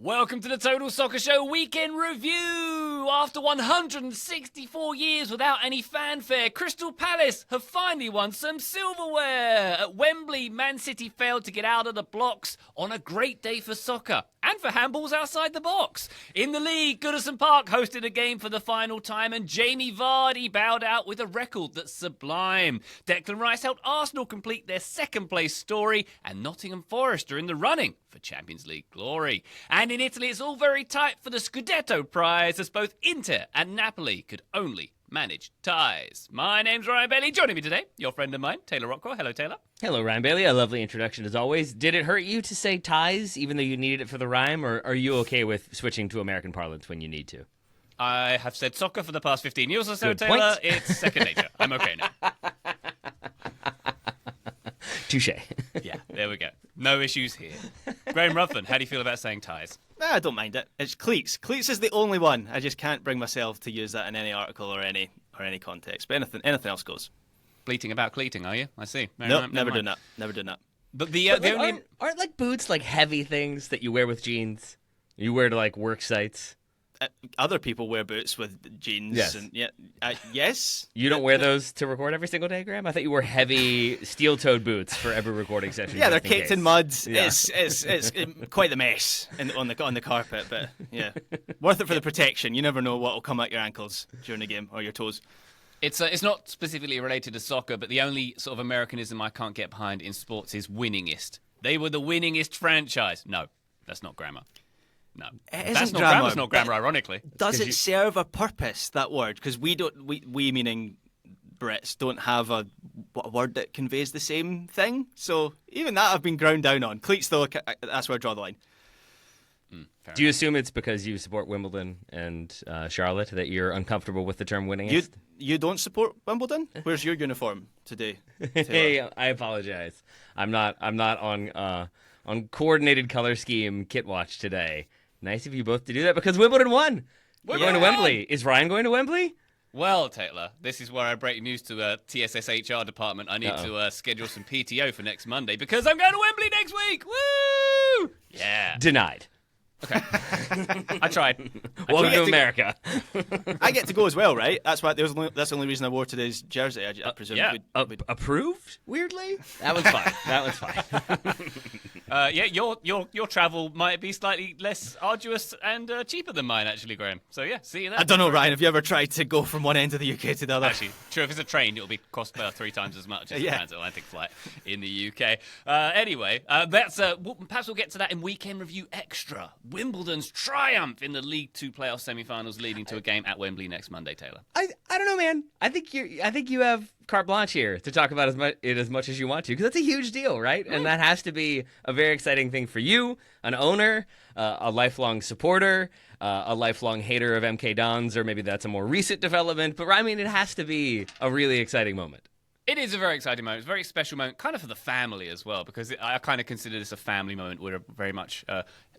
Welcome to the Total Soccer Show Weekend Review! After 164 years without any fanfare, Crystal Palace have finally won some silverware. At Wembley, Man City failed to get out of the blocks on a great day for soccer and for handballs outside the box. In the league, Goodison Park hosted a game for the final time and Jamie Vardy bowed out with a record that's sublime. Declan Rice helped Arsenal complete their second place story and Nottingham Forest are in the running for Champions League glory. And in Italy, it's all very tight for the Scudetto prize as both Inter and Napoli could only manage ties. My name's Ryan Bailey. Joining me today, your friend of mine, Taylor Rockwell. Hello, Taylor. Hello, Ryan Bailey. A lovely introduction as always. Did it hurt you to say ties, even though you needed it for the rhyme, or are you okay with switching to American parlance when you need to? I have said soccer for the past 15 years or so, Good Taylor. point. It's second nature. I'm okay now. Touche. Yeah, there we go. No issues here. Graham Ruthven, how do you feel about saying ties? I don't mind it. It's cleats. Cleats is the only one. I just can't bring myself to use that in any article or any context. But anything else goes. Bleating about cleating, are you? I see. Nope, never done that. Never done that. But the only... aren't like boots like heavy things that you wear with jeans? You wear to like work sites? Other people wear boots with jeans. Yes. And yes. You don't wear those to record every single day, Graham? I thought you wore heavy steel-toed boots for every recording session. Yeah, they're just in caked case. in mud. Yeah. It's quite the mess on the carpet, but yeah, worth it for the protection. You never know what will come out your ankles during the game or your toes. It's not specifically related to soccer, but the only sort of Americanism I can't get behind in sports is winningest. They were the winningest franchise. No, that's not grammar. No, that's not grammar. That's not grammar. Ironically, Does it serve a purpose, that word? Because we meaning Brits don't have a word that conveys the same thing. So even that I've been ground down on. Cleats though, that's where I draw the line. Do you assume it's because you support Wimbledon and Charlotte that you're uncomfortable with the term winningest? You don't support Wimbledon? Where's your uniform today? Hey, I apologize. I'm not on coordinated color scheme kit watch today. Nice of you both to do that because Wimbledon won. We're going to Wembley. Is Ryan going to Wembley? well, Taylor, this is where I break news to TSS HR department. I need to schedule some PTO for next Monday because I'm going to Wembley next week. Woo! Yeah. Denied. Okay. I tried. Welcome to America. I get to go as well, right? That's why. That's the only reason I wore today's jersey. I presume. Yeah. Approved? Weirdly, that one's fine. That one's fine. Yeah, your travel might be slightly less arduous and cheaper than mine, actually, Graham. So yeah, see you there. I don't know, Ryan. Have you ever tried to go from one end of the UK to the other? Actually, true. If it's a train, it'll be cost 3 times as much as a transatlantic flight in the UK. Anyway, that's perhaps we'll get to that in Weekend Review Extra. Wimbledon's triumph in the League Two playoff semi-finals, leading to a game at Wembley next Monday. Taylor, I don't know, man. I think you have carte blanche here to talk about it as much as you want to, because that's a huge deal, right? And that has to be a very exciting thing for you, an owner, a lifelong supporter, a lifelong hater of MK Dons, or maybe that's a more recent development. But I mean, it has to be a really exciting moment. it is a very exciting moment. It's a very special moment, kind of for the family as well, because I kind of consider this a family moment. We're very much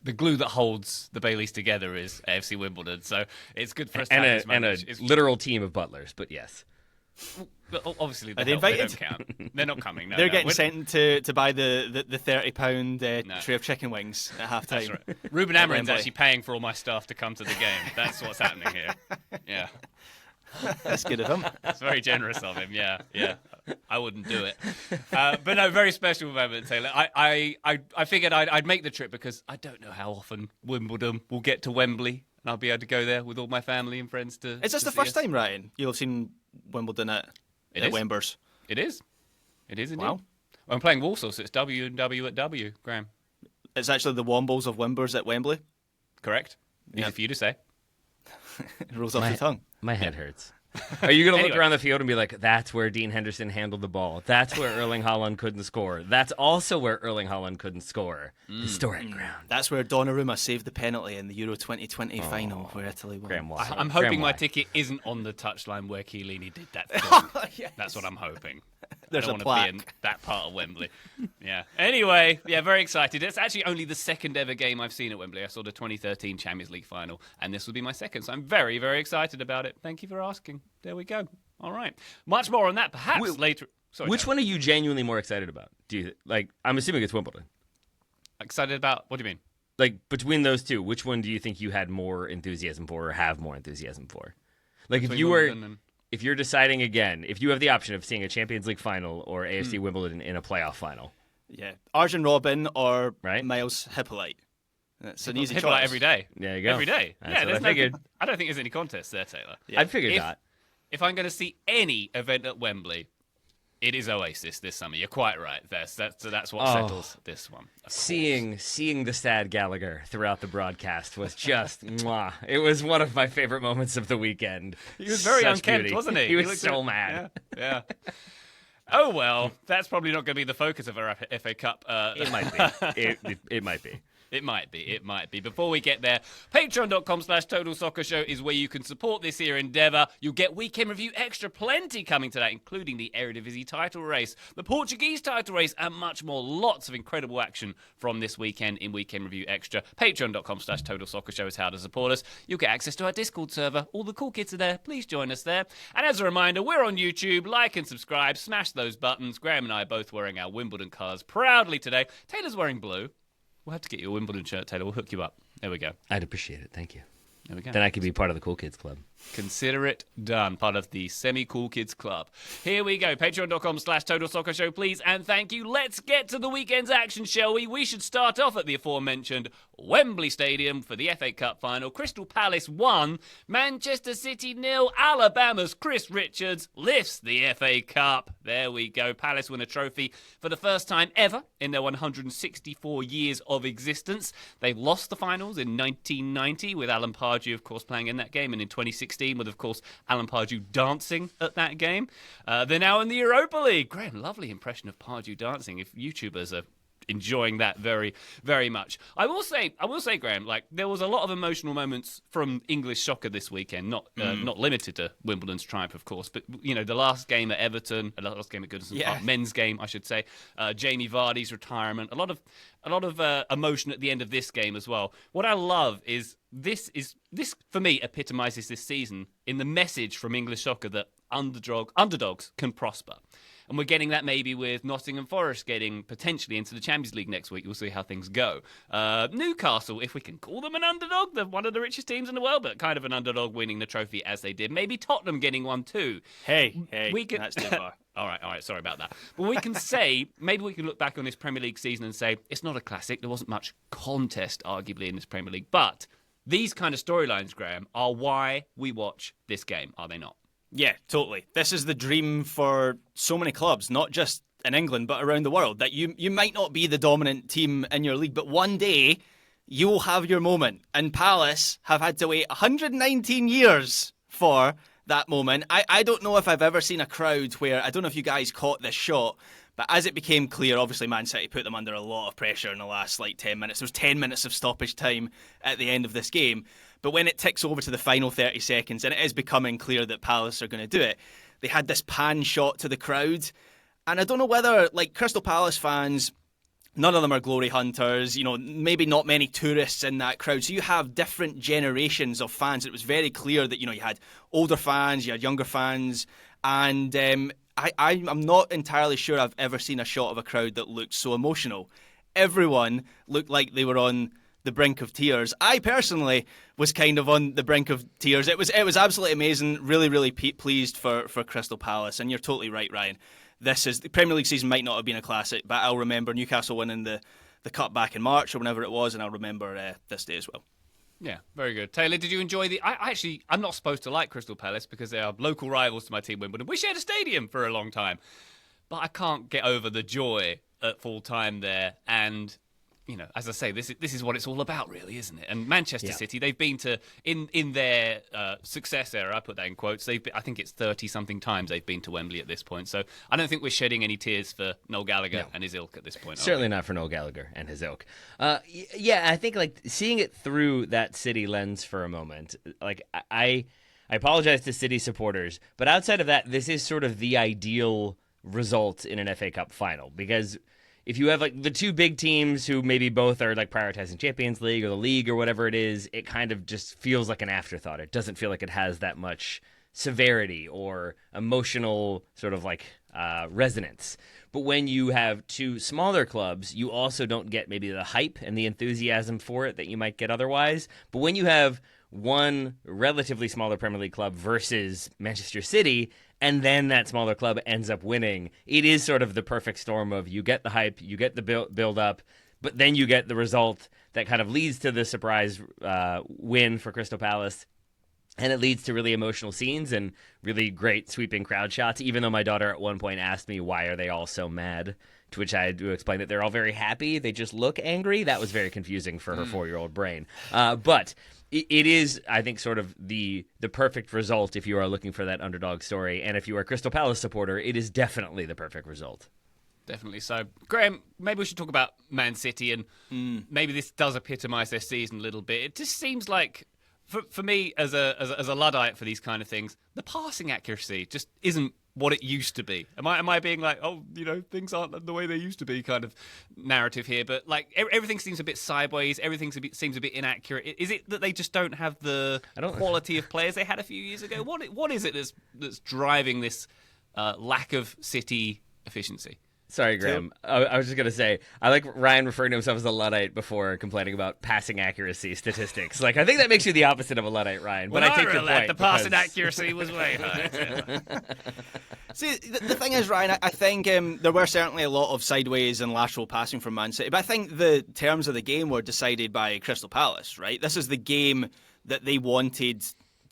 the glue that holds the Baileys together is AFC Wimbledon, so it's good for us to have this moment. And a literal team of butlers, but yes. Well, obviously, Are they invited? They don't count. They're not coming. No, They're getting sent to buy the £30 No. tray of chicken wings at half time. That's right. Ruben Amorim's Wembley. actually paying for all my staff to come to the game. That's what's happening here. Yeah. That's good of him. It's very generous of him, yeah. I wouldn't do it. But no, very special moment, Taylor. I figured I'd make the trip because I don't know how often Wimbledon will get to Wembley, and I'll be able to go there with all my family and friends to Is this to the see first us. time, Ryan, you'll have seen Wimbledon at is. Wembers? It is. It is indeed. Wow. Well, I'm playing Warsaw, so it's W and W at W, Graham. It's actually the Wombles of Wembers at Wembley. Correct? Easy Yep. for you to say. It rolls off the tongue. My head hurts. Are you going to Anyway. look around the field and be like, that's where Dean Henderson handled the ball. That's where Erling Haaland couldn't score. That's also where Erling Haaland couldn't score. Historic ground. That's where Donnarumma saved the penalty in the Euro 2020 final where Italy won. Graham Watson. I'm hoping Graham my White. ticket isn't on the touchline where Chiellini did that thing. Yes. That's what I'm hoping. There's I a don't want to be in plaque. that part of Wembley. Yeah. Anyway, yeah, very excited. It's actually only the second ever game I've seen at Wembley. I saw the 2013 Champions League final, and this will be my second. So I'm very, very excited about it. Thank you for asking. There we go. All right. Much more on that, perhaps later. Sorry, Which Dad. one are you genuinely more excited about? Do you like? I'm assuming it's Wimbledon. Excited about? What do you mean? like between those two, which one do you think you had more enthusiasm for or have more enthusiasm for? Like if you're deciding again, if you have the option of seeing a Champions League final or AFC Wimbledon in a playoff final. Yeah. Arjen Robben or right? Miles Hippolyte. That's an easy Hippolyte choice. every day. There you go. Every day. That's what I figured. I don't think there's any contest there, Taylor. I figured that. If I'm going to see any event at Wembley, it is Oasis this summer. You're quite right. That's what settles this one. Seeing the sad Gallagher throughout the broadcast was just mwah. It was one of my favorite moments of the weekend. He was very Such unkempt, beauty. wasn't he? He was so mad. Yeah. Oh well, that's probably not going to be the focus of our FA Cup. It might be. It might be. It might be. Before we get there, patreon.com/Total Soccer Show is where you can support this here endeavour. You'll get Weekend Review Extra plenty coming today, including the Eredivisie title race, the Portuguese title race, and much more. Lots of incredible action from this weekend in Weekend Review Extra. Patreon.com/Total Soccer Show is how to support us. You'll get access to our Discord server. All the cool kids are there. Please join us there. And as a reminder, we're on YouTube. Like and subscribe. Smash those buttons. Graham and I are both wearing our Wimbledon colours proudly today. Taylor's wearing blue. We'll have to get you a Wimbledon shirt, Taylor. We'll hook you up. There we go. I'd appreciate it. Thank you. There we go. Then I could be part of the Cool Kids Club. Consider it done. Part of the Semi-Cool Kids Club. Here we go. Patreon.com/Total Soccer Show, please. And thank you. Let's get to the weekend's action, shall we? We should start off at the aforementioned Wembley Stadium for the FA Cup final. Crystal Palace 1, Manchester City 0. Alabama's Chris Richards lifts the FA Cup. There we go. Palace win a trophy for the first time ever in their 164 years of existence. They lost the finals in 1990 with Alan Pardew, of course, playing in that game, and in 2016 with, of course, Alan Pardew dancing at that game. They're now in the Europa League. Graham, lovely impression of Pardew dancing. If YouTubers are enjoying that very, very much. I will say, Graham, like there was a lot of emotional moments from English soccer this weekend, not limited to Wimbledon's triumph, of course, but the last game at Everton, the last game at Goodison Park, men's game, I should say, Jamie Vardy's retirement, a lot of emotion at the end of this game as well. What I love is this for me epitomizes this season in the message from English soccer that underdogs can prosper. And we're getting that maybe with Nottingham Forest getting potentially into the Champions League next week. We'll see how things go. Newcastle, if we can call them an underdog, they're one of the richest teams in the world, but kind of an underdog winning the trophy as they did. Maybe Tottenham getting one too. Hey, that's too far. All right, sorry about that. But we can say, maybe we can look back on this Premier League season and say, it's not a classic. There wasn't much contest, arguably, in this Premier League. But these kind of storylines, Graham, are why we watch this game, are they not? Yeah, totally. This is the dream for so many clubs, not just in England, but around the world, that you might not be the dominant team in your league, but one day you will have your moment. And Palace have had to wait 119 years for that moment. I don't know if I've ever seen a crowd where, I don't know if you guys caught this shot, but as it became clear, obviously Man City put them under a lot of pressure in the last 10 minutes. There was 10 minutes of stoppage time at the end of this game. But when it ticks over to the final 30 seconds, and it is becoming clear that Palace are going to do it, they had this pan shot to the crowd. And I don't know whether, Crystal Palace fans, none of them are glory hunters, maybe not many tourists in that crowd. So you have different generations of fans. It was very clear that, you had older fans, you had younger fans. And I'm not entirely sure I've ever seen a shot of a crowd that looked so emotional. Everyone looked like they were on the brink of tears. I personally was kind of on the brink of tears. It was absolutely amazing. Really, really pleased for Crystal Palace. And you're totally right, Ryan. The Premier League season might not have been a classic, but I'll remember Newcastle winning the cup back in March or whenever it was, and I'll remember this day as well. Yeah, very good. Taylor, did you enjoy I'm not supposed to like Crystal Palace because they are local rivals to my team Wimbledon. We shared a stadium for a long time. But I can't get over the joy at full time there. And as I say, this is what it's all about, really, isn't it? And Manchester City, they've been to in their success era. I put that in quotes. I think it's 30-something times they've been to Wembley at this point. So I don't think we're shedding any tears for Noel Gallagher and his ilk at this point. Certainly not for Noel Gallagher and his ilk. I think seeing it through that City lens for a moment. I apologize to City supporters, but outside of that, this is sort of the ideal result in an FA Cup final because if you have the two big teams who maybe both are prioritizing Champions League or the league or whatever it is, it kind of just feels like an afterthought. It doesn't feel like it has that much severity or emotional sort of resonance. But when you have two smaller clubs, you also don't get maybe the hype and the enthusiasm for it that you might get otherwise. But when you have one relatively smaller Premier League club versus Manchester City, and then that smaller club ends up winning, it is sort of the perfect storm of you get the hype, you get the build up, but then you get the result that kind of leads to the surprise win for Crystal Palace. And it leads to really emotional scenes and really great sweeping crowd shots, even though my daughter at one point asked me, why are they all so mad? To which I had to explain that they're all very happy. They just look angry. That was very confusing for her 4-year-old brain. But it is, I think, sort of the perfect result if you are looking for that underdog story. And if you are a Crystal Palace supporter, it is definitely the perfect result. Definitely so. Graham, maybe we should talk about Man City, and maybe this does epitomise their season a little bit. It just seems like, for me, as a Luddite for these kind of things, the passing accuracy just isn't what it used to be. Am I being like, oh, things aren't the way they used to be kind of narrative here? But like everything seems a bit sideways. Everything seems a bit inaccurate. Is it that they just don't have the quality of players they had a few years ago? What is it that's driving this lack of City efficiency? Sorry, Graham. I was just going to say, I like Ryan referring to himself as a Luddite before complaining about passing accuracy statistics. Like, I think that makes you the opposite of a Luddite, Ryan. But I take your point. The passing accuracy was way higher. See, the thing is, Ryan, I think there were certainly a lot of sideways and lateral passing from Man City, but I think the terms of the game were decided by Crystal Palace, right? This is the game that they wanted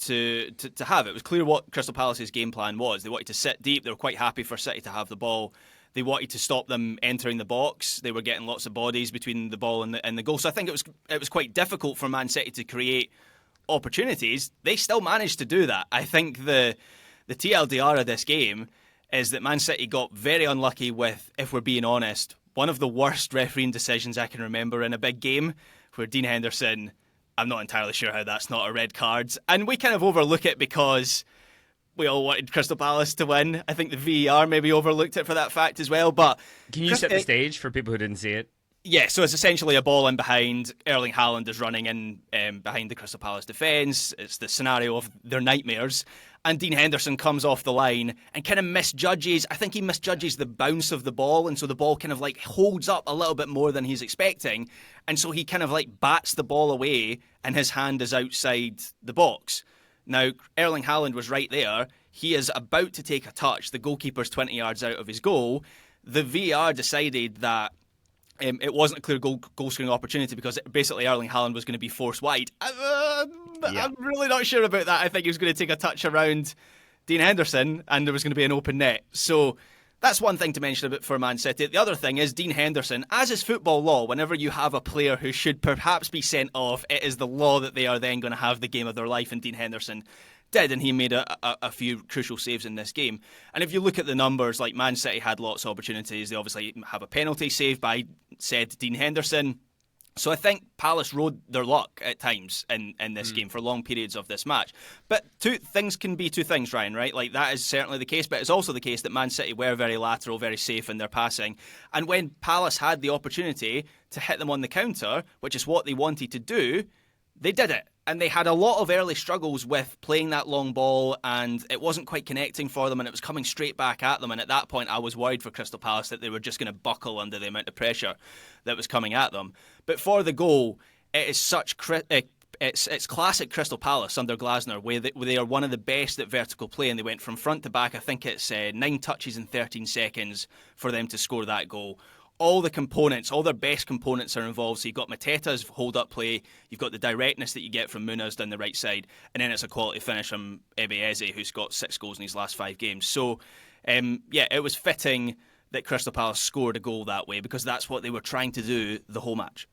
to have. It was clear what Crystal Palace's game plan was. They wanted to sit deep. They were quite happy for City to have the ball. They wanted to stop them entering the box. They were getting lots of bodies between the ball and the goal. So I think it was quite difficult for Man City to create opportunities. They still managed to do that. I think the TLDR of this game is that Man City got very unlucky with, if we're being honest, one of the worst refereeing decisions I can remember in a big game, where Dean Henderson, I'm not entirely sure how that's not a red card. And we kind of overlook it because we all wanted Crystal Palace to win. I think the VAR maybe overlooked it for that fact as well. But can you set the stage for people who didn't see it? Yeah, so it's essentially a ball in behind. Erling Haaland is running in behind the Crystal Palace defence. It's the scenario of their nightmares. And Dean Henderson comes off the line and kind of misjudges. I think he misjudges the bounce of the ball. And so the ball kind of like holds up a little bit more than he's expecting. And so he kind of like bats the ball away and his hand is outside the box. Now, Erling Haaland was right there. He is about to take a touch. The goalkeeper's 20 yards out of his goal. The VAR decided that it wasn't a clear goal-scoring opportunity because basically Erling Haaland was going to be forced wide. I'm really not sure about that. I think he was going to take a touch around Dean Henderson and there was going to be an open net. So that's one thing to mention about for Man City. The other thing is Dean Henderson, as is football law, whenever you have a player who should perhaps be sent off, it is the law that they are then going to have the game of their life, and Dean Henderson did, and he made a few crucial saves in this game. And if you look at the numbers, like Man City had lots of opportunities. They obviously have a penalty saved by said Dean Henderson. So I think Palace rode their luck at times in this game for long periods of this match. But two things can be two things, Ryan, right? Like that is certainly the case, but it's also the case that Man City were very lateral, very safe in their passing. And when Palace had the opportunity to hit them on the counter, which is what they wanted to do, they did it. And they had a lot of early struggles with playing that long ball, and it wasn't quite connecting for them, and it was coming straight back at them. And at that point, I was worried for Crystal Palace that they were just going to buckle under the amount of pressure that was coming at them. But for the goal, it is it's classic Crystal Palace under Glasner, where they are one of the best at vertical play, and they went from front to back. I think it's 9 touches in 13 seconds for them to score that goal. All the components, all their best components are involved. So you've got Mateta's hold-up play, you've got the directness that you get from Munoz down the right side, and then it's a quality finish from Ebeeze, who's got 6 goals in his last 5 games. So, it was fitting that Crystal Palace scored a goal that way because that's what they were trying to do the whole match.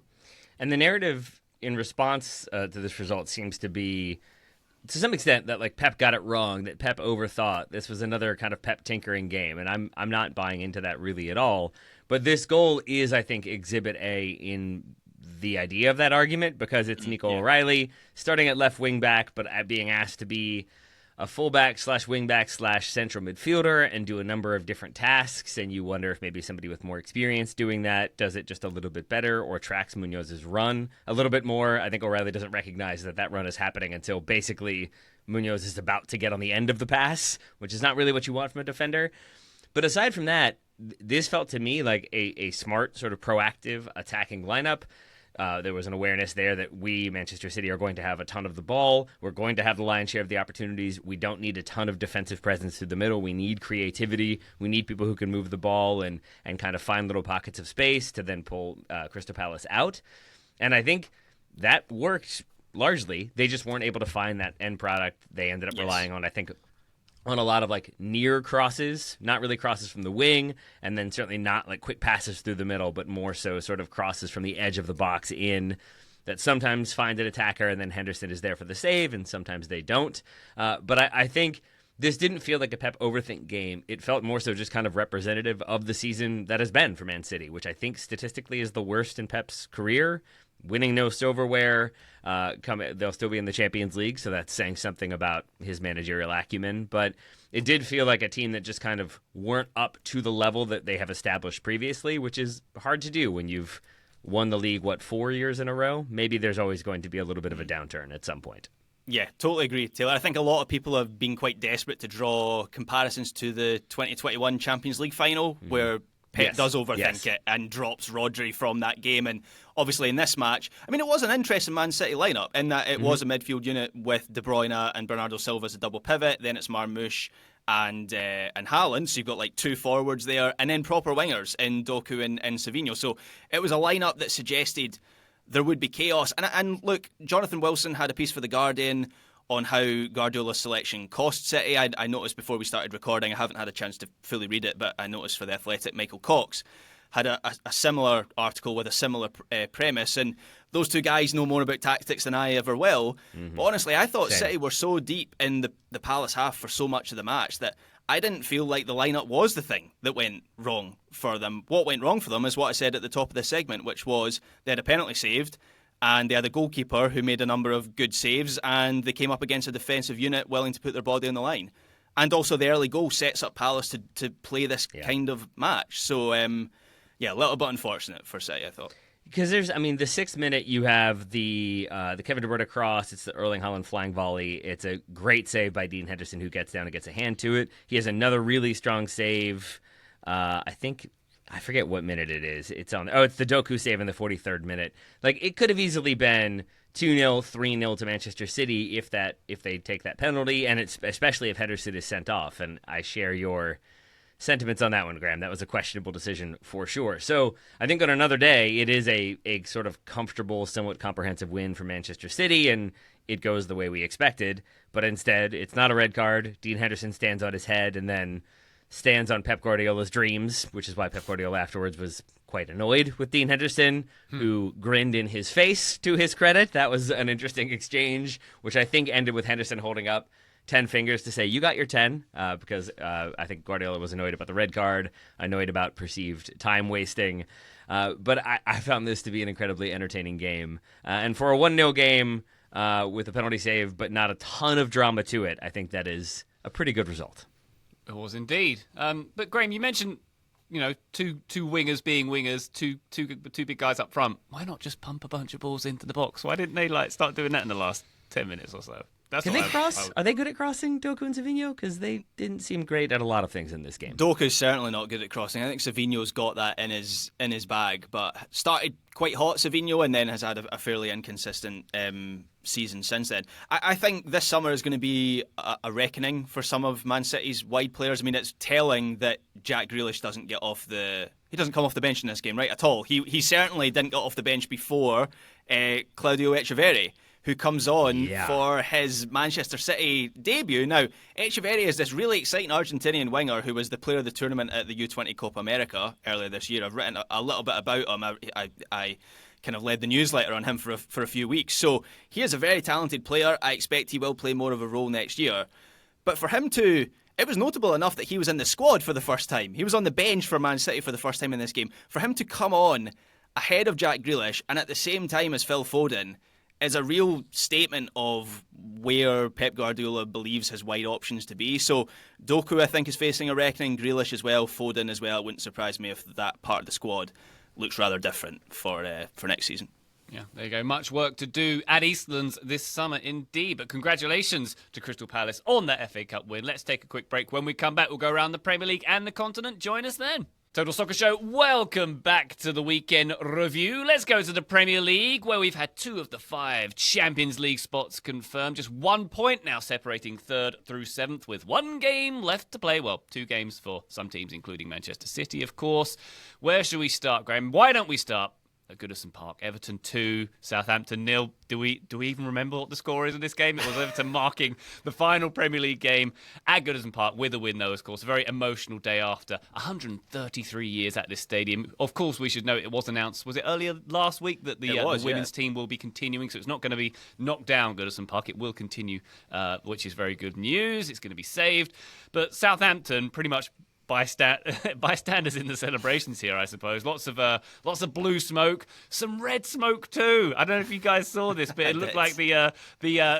And the narrative in response to this result seems to be, to some extent, that like Pep got it wrong, that Pep overthought. This was another kind of Pep tinkering game, and I'm not buying into that really at all. But this goal is, I think, Exhibit A in the idea of that argument because it's Nico O'Reilly starting at left wing back, but being asked to be a fullback / wingback / central midfielder and do a number of different tasks. And you wonder if maybe somebody with more experience doing that does it just a little bit better or tracks Munoz's run a little bit more. I think O'Reilly doesn't recognize that run is happening until basically Munoz is about to get on the end of the pass, which is not really what you want from a defender. But aside from that, this felt to me like a smart, sort of proactive attacking lineup. There was an awareness there that we, Manchester City, are going to have a ton of the ball. We're going to have the lion's share of the opportunities. We don't need a ton of defensive presence through the middle. We need creativity. We need people who can move the ball and kind of find little pockets of space to then pull Crystal Palace out. And I think that worked largely. They just weren't able to find that end product. They ended up relying on, I think, on a lot of like near crosses, not really crosses from the wing, and then certainly not like quick passes through the middle, but more so sort of crosses from the edge of the box in that sometimes find an attacker, and then Henderson is there for the save, and sometimes they don't. But I think this didn't feel like a Pep overthink game. It felt more so just kind of representative of the season that has been for Man City, which I think statistically is the worst in Pep's career. Winning no silverware, they'll still be in the Champions League, so that's saying something about his managerial acumen. But it did feel like a team that just kind of weren't up to the level that they have established previously, which is hard to do when you've won the league, 4 years in a row? Maybe there's always going to be a little bit of a downturn at some point. Yeah, totally agree, Taylor. I think a lot of people have been quite desperate to draw comparisons to the 2021 Champions League final, where Pep does overthink it and drops Rodri from that game. And obviously in this match, I mean, it was an interesting Man City lineup in that it was a midfield unit with De Bruyne and Bernardo Silva as a double pivot. Then it's Marmoush and Haaland. So you've got like two forwards there, and then proper wingers in Doku and Savinho. So it was a lineup that suggested there would be chaos. And look, Jonathan Wilson had a piece for The Guardian on how Guardiola's selection cost City. I noticed before we started recording, I haven't had a chance to fully read it, but I noticed for The Athletic, Michael Cox had a similar article with a similar premise, and those two guys know more about tactics than I ever will. But honestly, I thought City were so deep in the Palace half for so much of the match that I didn't feel like the lineup was the thing that went wrong for them. What went wrong for them is what I said at the top of this segment, which was they had a penalty saved, and they had a goalkeeper who made a number of good saves, and they came up against a defensive unit willing to put their body on the line. And also the early goal sets up Palace to play this kind of match. So, a little bit unfortunate for City, I thought. Because the 6th minute, you have the Kevin De Bruyne cross. It's the Erling Haaland flying volley. It's a great save by Dean Henderson, who gets down and gets a hand to it. He has another really strong save. I forget what minute it is. It's the Doku save in the 43rd minute. Like, it could have easily been 2-0, 3-0 to Manchester City if they take that penalty, and it's especially if Henderson is sent off. And I share your sentiments on that one, Graham. That was a questionable decision for sure. So I think on another day, it is a sort of comfortable, somewhat comprehensive win for Manchester City, and it goes the way we expected. But instead, it's not a red card. Dean Henderson stands on his head and then stands on Pep Guardiola's dreams, which is why Pep Guardiola afterwards was quite annoyed with Dean Henderson, who grinned in his face, to his credit. That was an interesting exchange, which I think ended with Henderson holding up 10 fingers to say, you got your 10, because I think Guardiola was annoyed about the red card, annoyed about perceived time wasting. But I found this to be an incredibly entertaining game. And for a 1-0 game with a penalty save, but not a ton of drama to it, I think that is a pretty good result. It was indeed. But Graham, you mentioned, two wingers being wingers, two big guys up front. Why not just pump a bunch of balls into the box? Why didn't they start doing that in the last 10 minutes or so? Can they cross? Are they good at crossing, Doku and Savinho? Because they didn't seem great at a lot of things in this game. Doku's certainly not good at crossing. I think Savinho's got that in his bag, but started quite hot, Savinho, and then has had a fairly inconsistent season since then. I think this summer is going to be a reckoning for some of Man City's wide players. I mean, it's telling that Jack Grealish doesn't come off the bench in this game, right, at all. He certainly didn't get off the bench before Claudio Echeverri, who comes on for his Manchester City debut. Now, Echeverri is this really exciting Argentinian winger who was the player of the tournament at the U20 Copa America earlier this year. I've written a little bit about him. I kind of led the newsletter on him for a few weeks. So he is a very talented player. I expect he will play more of a role next year. But for him it was notable enough that he was in the squad for the first time. He was on the bench for Man City for the first time in this game. For him to come on ahead of Jack Grealish and at the same time as Phil Foden is a real statement of where Pep Guardiola believes his wide options to be. So Doku, I think, is facing a reckoning. Grealish as well, Foden as well. It wouldn't surprise me if that part of the squad looks rather different for next season. Yeah, there you go. Much work to do at Eastlands this summer indeed. But congratulations to Crystal Palace on that FA Cup win. Let's take a quick break. When we come back, we'll go around the Premier League and the continent. Join us then. Total Soccer Show, welcome back to the weekend review. Let's go to the Premier League, where we've had 2 of the 5 Champions League spots confirmed. Just 1 point now separating 3rd through 7th, with 1 game left to play. Well, 2 games for some teams, including Manchester City, of course. Where should we start, Graham? Why don't we start at Goodison Park? Everton 2, Southampton 0. Do we even remember what the score is of this game? It was Everton marking the final Premier League game at Goodison Park with a win, though, of course. A very emotional day after 133 years at this stadium. Of course, we should note it was announced, was it earlier last week, that the women's team will be continuing, so it's not going to be knocked down, Goodison Park. It will continue, which is very good news. It's going to be saved. But Southampton pretty much bystanders in the celebrations here, I suppose. Lots of blue smoke, some red smoke too. I don't know if you guys saw this, but it looked like the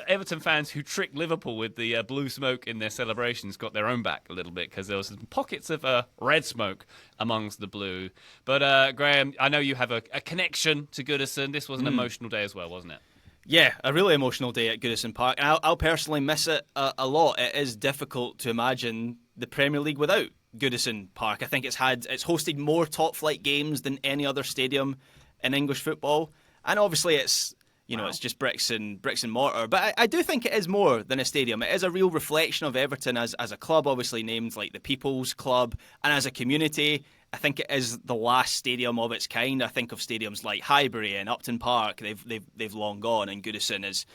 Everton fans who tricked Liverpool with the blue smoke in their celebrations got their own back a little bit, because there was some pockets of red smoke amongst the blue. But Graham, I know you have a connection to Goodison. This was an emotional day as well, wasn't it? Yeah, a really emotional day at Goodison Park. And I'll personally miss it a lot. It is difficult to imagine the Premier League without Goodison Park. I think it's hosted more top-flight games than any other stadium in English football. And obviously it's just bricks and mortar. But I do think it is more than a stadium. It is a real reflection of Everton as a club, obviously named like the People's Club, and as a community. I think it is the last stadium of its kind. I think of stadiums like Highbury and Upton Park. They've long gone, and Goodison is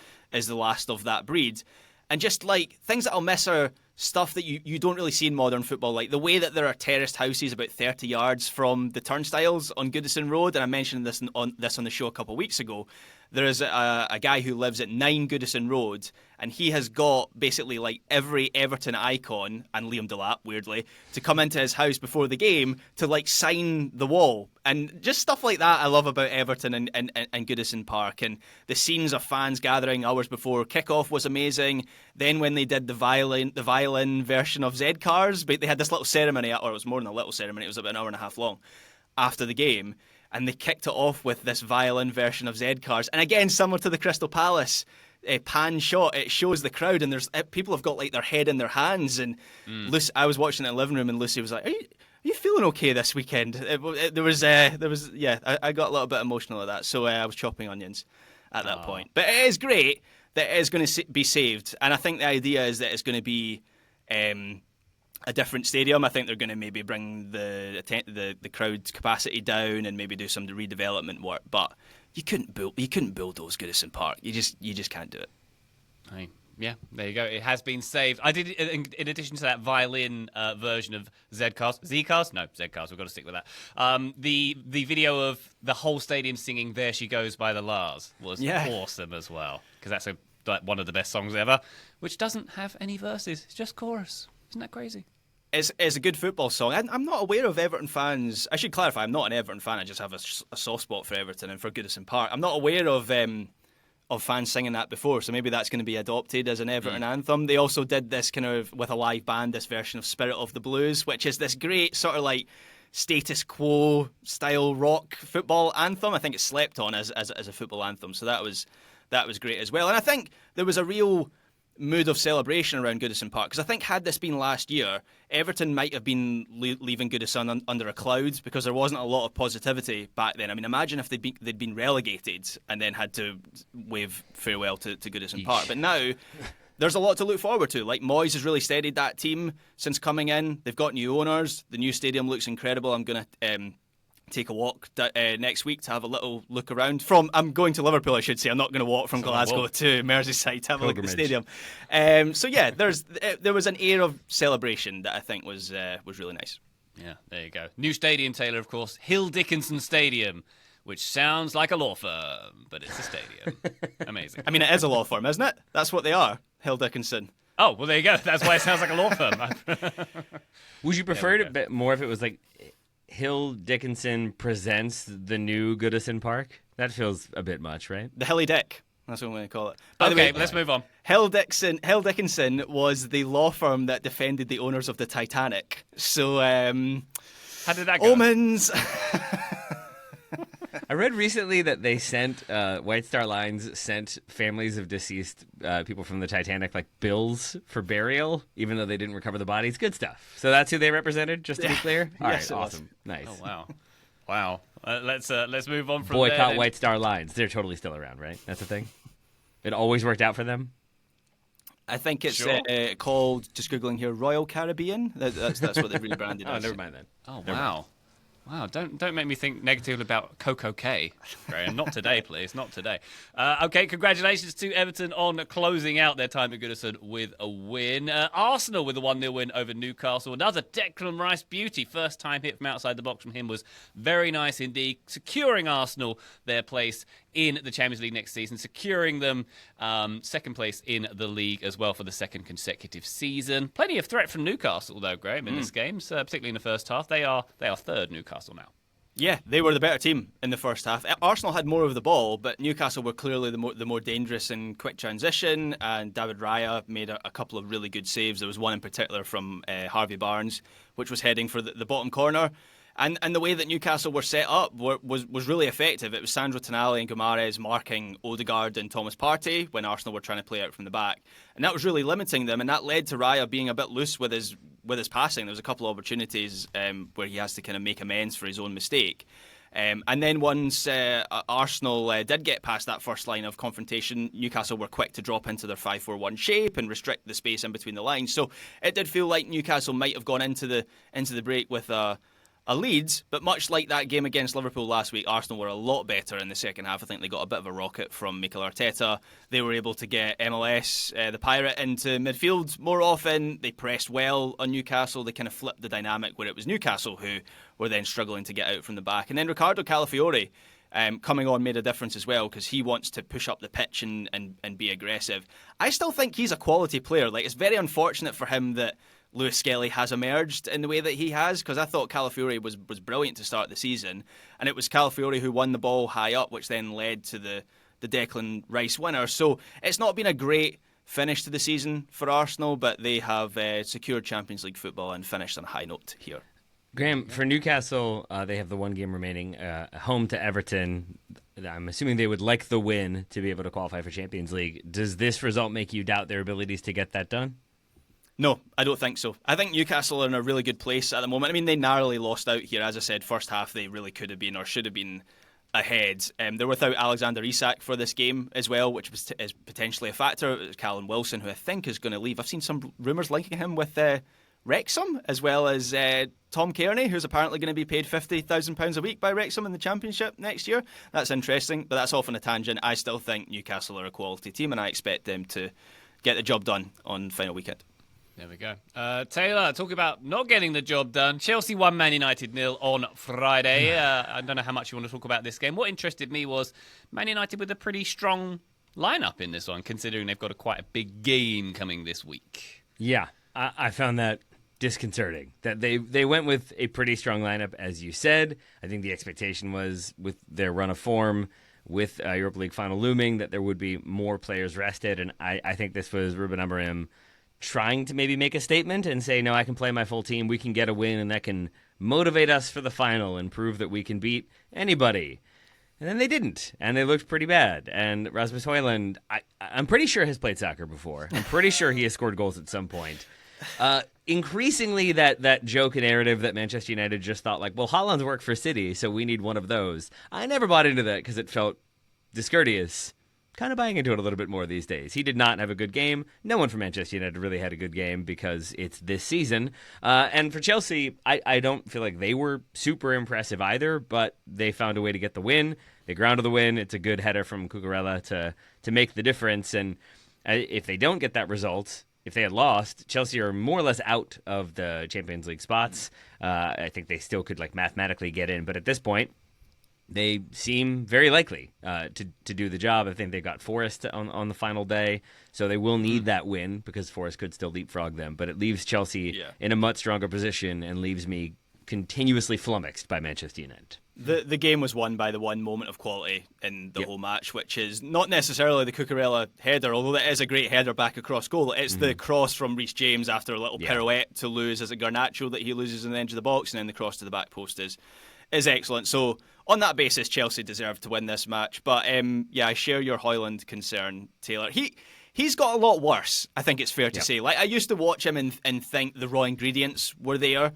the last of that breed. And just like things that I'll miss are stuff that you don't really see in modern football, like the way that there are terraced houses about 30 yards from the turnstiles on Goodison Road. And I mentioned this on the show a couple of weeks ago. There is a guy who lives at 9 Goodison Road, and he has got basically like every Everton icon, and Liam Delap, weirdly, to come into his house before the game to like sign the wall. And just stuff like that I love about Everton and Goodison Park. And the scenes of fans gathering hours before kickoff was amazing. Then when they did the violin version of Z Cars, but they had this little ceremony, or it was more than a little ceremony, it was about an hour and a half long, after the game. And they kicked it off with this violin version of Z Cars. And again, similar to the Crystal Palace pan shot, it shows the crowd, and there's people have got like their head in their hands. And Lucy, I was watching it in the living room, and Lucy was like, "Are you feeling okay this weekend?" I got a little bit emotional at that, so I was chopping onions at that point. But it is great that it is going to be saved, and I think the idea is that it's going to be a different stadium. I think they're going to maybe bring the crowd capacity down and maybe do some redevelopment work. But you couldn't build those Goodison Park. You just can't do it. Yeah, there you go. It has been saved. I did, in addition to that violin version of Z-Cars. No, Z-Cars. We've got to stick with that. The video of the whole stadium singing "There She Goes" by the Lars was awesome as well, because that's one of the best songs ever, which doesn't have any verses. It's just chorus. Isn't that crazy? It's a good football song. I'm not aware of Everton fans. I should clarify, I'm not an Everton fan. I just have a soft spot for Everton and for Goodison Park. I'm not aware of fans singing that before, so maybe that's going to be adopted as an Everton anthem. They also did this kind of, with a live band, this version of Spirit of the Blues, which is this great sort of like status quo style rock football anthem. I think it's slept on as a football anthem, so that was great as well. And I think there was a real mood of celebration around Goodison Park, because I think had this been last year, Everton might have been leaving Goodison under a cloud, because there wasn't a lot of positivity back then. I mean, imagine if they'd been relegated and then had to wave farewell to Goodison Park. But now there's a lot to look forward to. Like, Moyes has really steadied that team since coming in. They've got new owners. The new stadium looks incredible. I'm going to take a walk next week to have a little look around. I'm going to Liverpool, I should say. I'm not going to walk from Glasgow to Merseyside to have a look at the stadium. So yeah, there was an air of celebration that I think was really nice. Yeah, there you go. New stadium, Taylor, of course, Hill Dickinson Stadium, which sounds like a law firm, but it's a stadium. Amazing. I mean, it is a law firm, isn't it? That's what they are, Hill Dickinson. Oh, well, there you go. That's why it sounds like a law firm. Would you prefer it a bit more if it was like Hill Dickinson presents the new Goodison Park? That feels a bit much, right? The Hilly Dick. That's what I'm going to call it. By the way, let's move on. Hill Dickinson was the law firm that defended the owners of the Titanic. So, how did that go? Omens. I read recently that they sent White Star Lines sent families of deceased people from the Titanic like bills for burial, even though they didn't recover the bodies. Good stuff. So that's who they represented, just to be clear. All Yes, right, it was. awesome, nice. Oh wow. Let's move on from Boycott there. then. White Star Lines. They're totally still around, right? That's the thing. It always worked out for them. I think it's Sure. called, just Googling here, Royal Caribbean. That's what they've rebranded Oh, as. never mind then. Oh Never wow. Wow, don't make me think negatively about Coco K. Graham. Not today, please. Not today. Okay, congratulations to Everton on closing out their time at Goodison with a win. Arsenal with a 1-0 win over Newcastle. Another Declan Rice beauty. First time hit from outside the box from him was very nice indeed. Securing Arsenal their place in the Champions League next season, securing them second place in the league as well for the second consecutive season. Plenty of threat from Newcastle, though, Graham, in this game, particularly in the first half. They are third, Newcastle, now. Yeah, they were the better team in the first half. Arsenal had more of the ball, but Newcastle were clearly the more dangerous in quick transition, and David Raya made a couple of really good saves. There was one in particular from Harvey Barnes, which was heading for the bottom corner. And the way that Newcastle were set up was really effective. It was Sandro Tonali and Guimaraes marking Odegaard and Thomas Partey when Arsenal were trying to play out from the back. And that was really limiting them, and that led to Raya being a bit loose with his passing. There was a couple of opportunities where he has to kind of make amends for his own mistake. And then once Arsenal did get past that first line of confrontation, Newcastle were quick to drop into their 5-4-1 shape and restrict the space in between the lines. So it did feel like Newcastle might have gone into the break with a lead, but much like that game against Liverpool last week, Arsenal were a lot better in the second half. I think they got a bit of a rocket from Mikel Arteta. They were able to get MLS, the Pirate, into midfield more often. They pressed well on Newcastle. They kind of flipped the dynamic where it was Newcastle who were then struggling to get out from the back. And then Ricardo Calafiori coming on made a difference as well, because he wants to push up the pitch and be aggressive. I still think he's a quality player. Like, it's very unfortunate for him that Lewis Skelly has emerged in the way that he has, because I thought Calafiori was brilliant to start the season, and it was Calafiori who won the ball high up, which then led to the Declan Rice winner. So it's not been a great finish to the season for Arsenal, but they have secured Champions League football and finished on a high note here. Graham, for Newcastle, they have the one game remaining, home to Everton. I'm assuming they would like the win to be able to qualify for Champions League. Does this result make you doubt their abilities to get that done? No, I don't think so. I think Newcastle are in a really good place at the moment. I mean, they narrowly lost out here. As I said, first half they really could have been or should have been ahead. They're without Alexander Isak for this game as well, which is potentially a factor. It's Callum Wilson, who I think is going to leave. I've seen some rumours linking him with Wrexham, as well as Tom Kearney, who's apparently going to be paid £50,000 a week by Wrexham in the Championship next year. That's interesting, but that's off on a tangent. I still think Newcastle are a quality team, and I expect them to get the job done on final weekend. There we go. Taylor, talk about not getting the job done. Chelsea won Man United 0 on Friday. I don't know how much you want to talk about this game. What interested me was Man United with a pretty strong lineup in this one, considering they've got quite a big game coming this week. Yeah, I found that disconcerting. That they went with a pretty strong lineup, as you said. I think the expectation was, with their run of form, with Europa League final looming, that there would be more players rested. And I think this was Ruben Amorim trying to maybe make a statement and say, no, I can play my full team, we can get a win, and that can motivate us for the final and prove that we can beat anybody. And then they didn't, and they looked pretty bad. And Rasmus Højlund, I'm pretty sure has played soccer before. I'm pretty sure he has scored goals at some point. Increasingly, that joke and narrative that Manchester United just thought, like, well, Haaland's worked for City, so we need one of those. I never bought into that because it felt discourteous. Kind of buying into it a little bit more these days. He did not have a good game. No one from Manchester United really had a good game because it's this season. And for Chelsea, I don't feel like they were super impressive either, but they found a way to get the win. They grounded the win. It's a good header from Cucurella to make the difference. And if they don't get that result, if they had lost, Chelsea are more or less out of the Champions League spots. I think they still could mathematically get in, but at this point, they seem very likely to do the job. I think they've got Forest on the final day, so they will need that win because Forest could still leapfrog them. But it leaves Chelsea in a much stronger position and leaves me continuously flummoxed by Manchester United. The game was won by the one moment of quality in the whole match, which is not necessarily the Cucurella header, although that is a great header back across goal. It's the cross from Reece James after a little pirouette to lose as a Garnacho that he loses in the edge of the box, and then the cross to the back post is is excellent. So on that basis, Chelsea deserve to win this match. But I share your Højlund concern, Taylor. He's got a lot worse, I think it's fair to say. Like, I used to watch him and think the raw ingredients were there.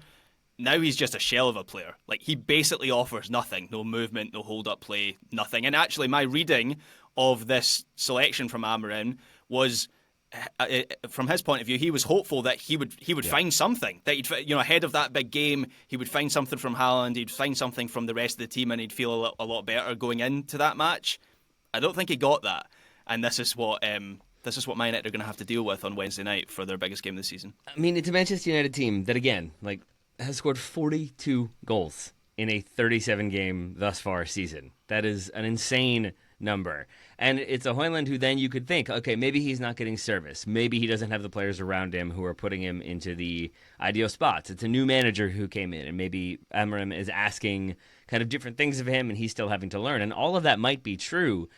Now he's just a shell of a player. Like, he basically offers nothing. No movement, no hold-up play, nothing. And actually, my reading of this selection from Amorim was, from his point of view, he was hopeful that he would find something. That he'd, ahead of that big game, he would find something from Haaland, he'd find something from the rest of the team, and he'd feel a lot better going into that match. I don't think he got that. And this is what Man Utd are going to have to deal with on Wednesday night for their biggest game of the season. I mean, it's a Manchester United team that, again, has scored 42 goals in a 37-game thus far season. That is an insane number. And it's a Højlund who then you could think, okay, maybe he's not getting service. Maybe he doesn't have the players around him who are putting him into the ideal spots. It's a new manager who came in, and maybe Amorim is asking kind of different things of him, and he's still having to learn. And all of that might be true,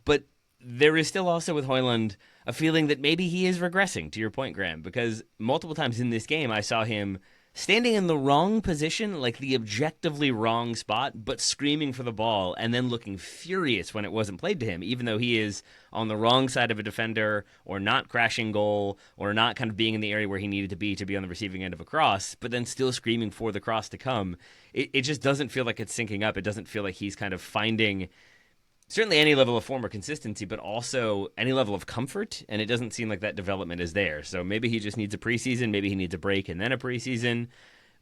but there is still also with Højlund a feeling that maybe he is regressing, to your point, Graham, because multiple times in this game I saw him standing in the wrong position, like the objectively wrong spot, but screaming for the ball and then looking furious when it wasn't played to him, even though he is on the wrong side of a defender or not crashing goal or not kind of being in the area where he needed to be on the receiving end of a cross, but then still screaming for the cross to come. It just doesn't feel like it's syncing up. It doesn't feel like he's kind of finding certainly any level of form or consistency, but also any level of comfort, and it doesn't seem like that development is there. So maybe he just needs a preseason, maybe he needs a break and then a preseason,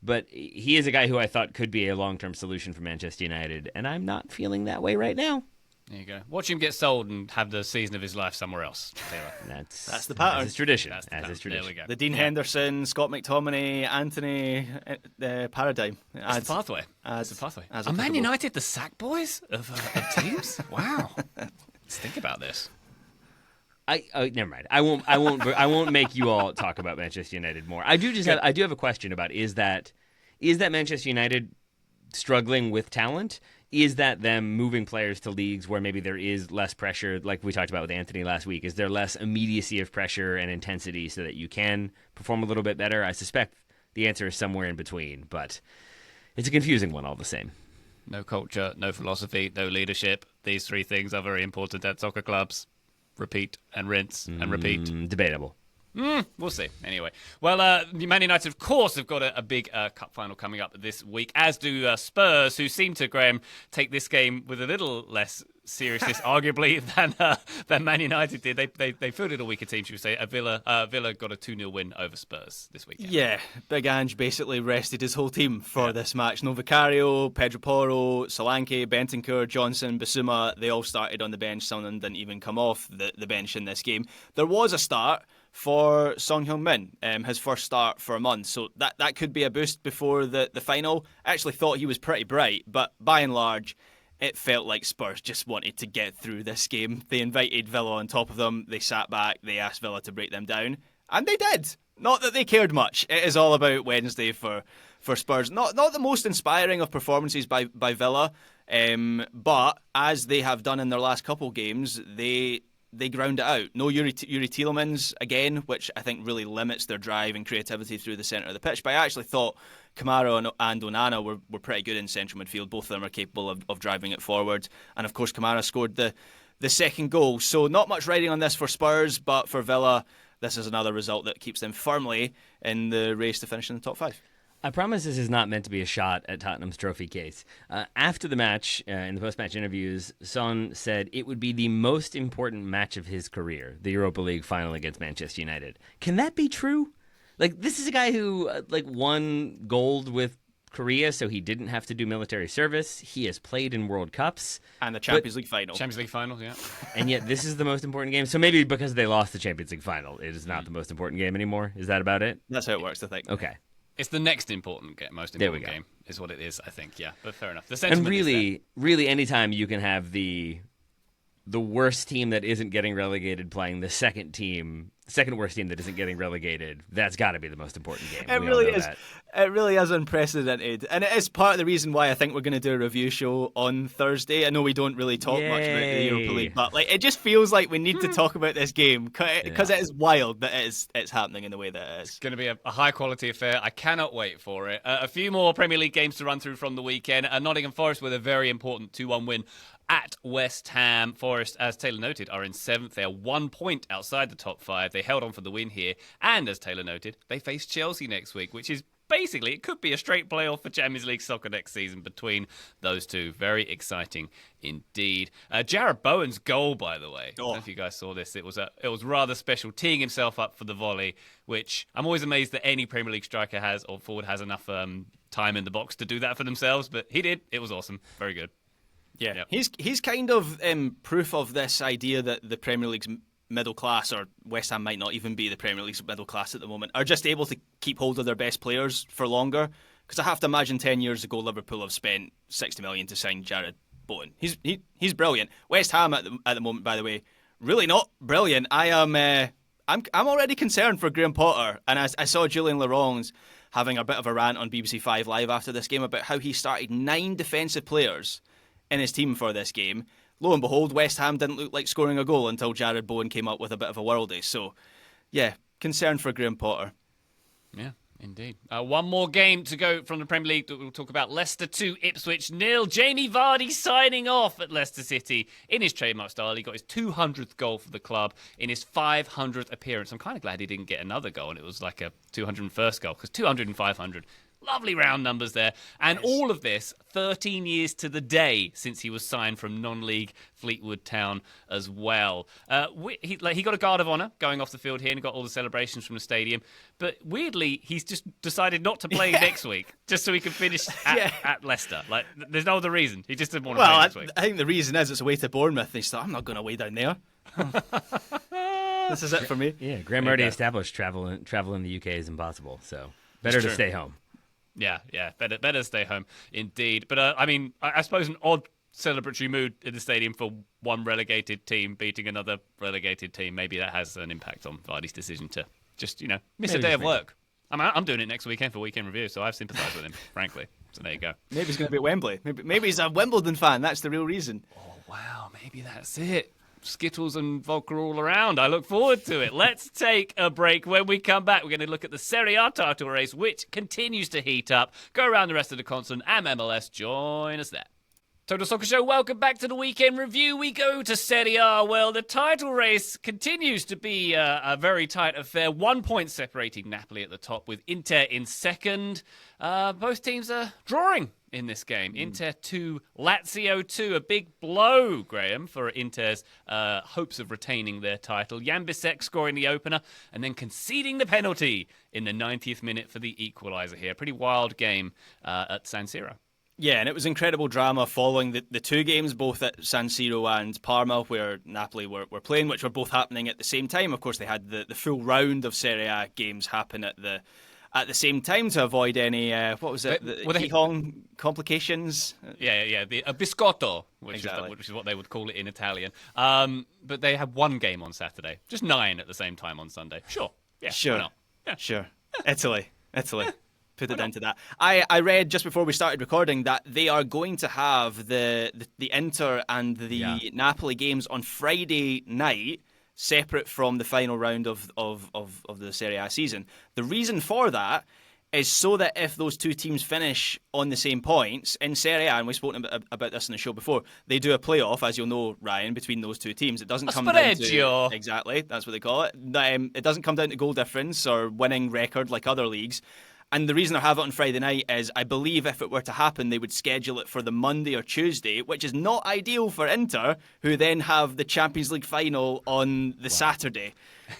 but he is a guy who I thought could be a long-term solution for Manchester United, and I'm not feeling that way right now. There you go. Watch him get sold and have the season of his life somewhere else, Taylor. That's the pattern. That's his tradition. There we go. The Dean Henderson, Scott McTominay, Anthony paradigm. That's the pathway. That's the pathway. Are Man United the sack boys of teams? Wow. Let's think about this. Never mind. I won't make you all talk about Manchester United more. I do have a question about is that Manchester United struggling with talent? Is that them moving players to leagues where maybe there is less pressure, like we talked about with Anthony last week? Is there less immediacy of pressure and intensity so that you can perform a little bit better? I suspect the answer is somewhere in between, but it's a confusing one all the same. No culture, no philosophy, no leadership. These three things are very important at soccer clubs. Repeat and rinse and repeat. Debatable. We'll see. Anyway, well, Man United, of course, have got a big cup final coming up this week, as do Spurs, who seem to, Graham, take this game with a little less seriousness, arguably, than Man United did. They fielded a weaker team, should we say. Villa got a 2-0 win over Spurs this weekend. Yeah, Big Ange basically rested his whole team for this match. No Vicario, Pedro Porro, Solanke, Bentancur, Johnson, Basuma, they all started on the bench. Some of them didn't even come off the bench in this game. There was a start for Son Heung-min, his first start for a month, so that could be a boost before the final. I actually thought he was pretty bright, but by and large, it felt like Spurs just wanted to get through this game. They invited Villa on top of them, they sat back, they asked Villa to break them down, and they did. Not that they cared much. It is all about Wednesday for Spurs. Not the most inspiring of performances by Villa, but as they have done in their last couple games, they ground it out. No Yuri Tielemans again, which I think really limits their drive and creativity through the centre of the pitch. But I actually thought Kamara and Onana were pretty good in central midfield. Both of them are capable of driving it forward. And of course, Kamara scored the second goal. So not much riding on this for Spurs, but for Villa, this is another result that keeps them firmly in the race to finish in the top 5. I promise this is not meant to be a shot at Tottenham's trophy case. After the match, in the post-match interviews, Son said it would be the most important match of his career, the Europa League final against Manchester United. Can that be true? Like, this is a guy who won gold with Korea, so he didn't have to do military service. He has played in World Cups. And the Champions League final. Champions League final, yeah. And yet this is the most important game. So maybe because they lost the Champions League final, it is not the most important game anymore. Is that about it? That's how it works, I think. Okay. It's the next most important game, is what it is, I think. Yeah, but fair enough. The and really, anytime you can have the the worst team that isn't getting relegated playing the second worst team that isn't getting relegated. That's got to be the most important game. It really is. It really is unprecedented, and it is part of the reason why I think we're going to do a review show on Thursday. I know we don't really talk much about the Europa League, but it just feels like we need to talk about this game because it is wild that it's happening in the way that it is. It's going to be a high quality affair. I cannot wait for it. A few more Premier League games to run through from the weekend. Nottingham Forest with a very important 2-1 win at West Ham. Forest, as Taylor noted, are in 7th. They are 1 point outside the top 5. They held on for the win here. And as Taylor noted, they face Chelsea next week, which is basically, it could be a straight playoff for Champions League soccer next season between those two. Very exciting indeed. Jarrod Bowen's goal, by the way. I don't know if you guys saw this. It was rather special, teeing himself up for the volley, which I'm always amazed that any Premier League striker has or forward has enough time in the box to do that for themselves. But he did. It was awesome. Very good. Yeah, yep. He's kind of proof of this idea that the Premier League's middle class, or West Ham might not even be the Premier League's middle class at the moment, are just able to keep hold of their best players for longer. Because I have to imagine 10 years ago Liverpool have spent 60 million to sign Jarrod Bowen. He's brilliant. West Ham at the moment, by the way, really not brilliant. I'm already concerned for Graham Potter, and I saw Julian Laurens having a bit of a rant on BBC 5 Live after this game about how he started 9 defensive players in his team for this game. Lo and behold, West Ham didn't look like scoring a goal until Jarrod Bowen came up with a bit of a worldie. So, yeah, concern for Graham Potter. Yeah, indeed. One more game to go from the Premier League that we'll talk about. Leicester 2, Ipswich 0. Jamie Vardy signing off at Leicester City in his trademark style. He got his 200th goal for the club in his 500th appearance. I'm kind of glad he didn't get another goal, and it was like a 201st goal, because 200 and 500... lovely round numbers there. And all of this 13 years to the day since he was signed from non-league Fleetwood Town as well. He got a guard of honour going off the field here and got all the celebrations from the stadium. But weirdly, he's just decided not to play next week just so he can finish at Leicester. Like, there's no other reason. He just didn't want to play next week. I think the reason is it's away to Bournemouth. And he thought, I'm not going away down there. This is it for me. Yeah, Graham already established travel in the UK is impossible. So better to stay home. Yeah, better stay home, indeed. But, I suppose an odd celebratory mood in the stadium for one relegated team beating another relegated team. Maybe that has an impact on Vardy's decision to just, miss a day of work. I'm doing it next weekend for Weekend Review, so I've sympathised with him, frankly. So there you go. Maybe he's going to be at Wembley. Maybe he's a Wimbledon fan. That's the real reason. Oh, wow, maybe that's it. Skittles and vodka all around. I look forward to it. Let's take a break. When we come back, we're going to look at the Serie A title race, which continues to heat up. Go around the rest of the continent and MLS. Join us there. Total Soccer Show, welcome back to the Weekend Review. We go to Serie A. Well, the title race continues to be a very tight affair. 1 point separating Napoli at the top with Inter in second. Both teams are drawing in this game. Inter 2, Lazio 2. A big blow, Graham, for Inter's hopes of retaining their title. Jan Bisek scoring the opener and then conceding the penalty in the 90th minute for the equaliser here. Pretty wild game at San Siro. Yeah, and it was incredible drama following the two games, both at San Siro and Parma, where Napoli were playing, which were both happening at the same time. Of course, they had the full round of Serie A games happen at the same time to avoid any, Hong complications. Yeah, the biscotto, which exactly. is what they would call it in Italian. But they had one game on Saturday, just 9 at the same time on Sunday. Sure. Yeah, sure. Why not? Yeah. Sure. Italy. Put it down to that. I read just before we started recording that they are going to have the Inter and the Napoli games on Friday night, separate from the final round of the Serie A season. The reason for that is so that if those two teams finish on the same points in Serie A, and we've spoken about this in the show before, they do a playoff, as you'll know, Ryan, between those two teams. It doesn't come down to... Exactly, that's what they call it. It doesn't come down to goal difference or winning record like other leagues. And the reason I have it on Friday night is I believe if it were to happen, they would schedule it for the Monday or Tuesday, which is not ideal for Inter, who then have the Champions League final on the Saturday.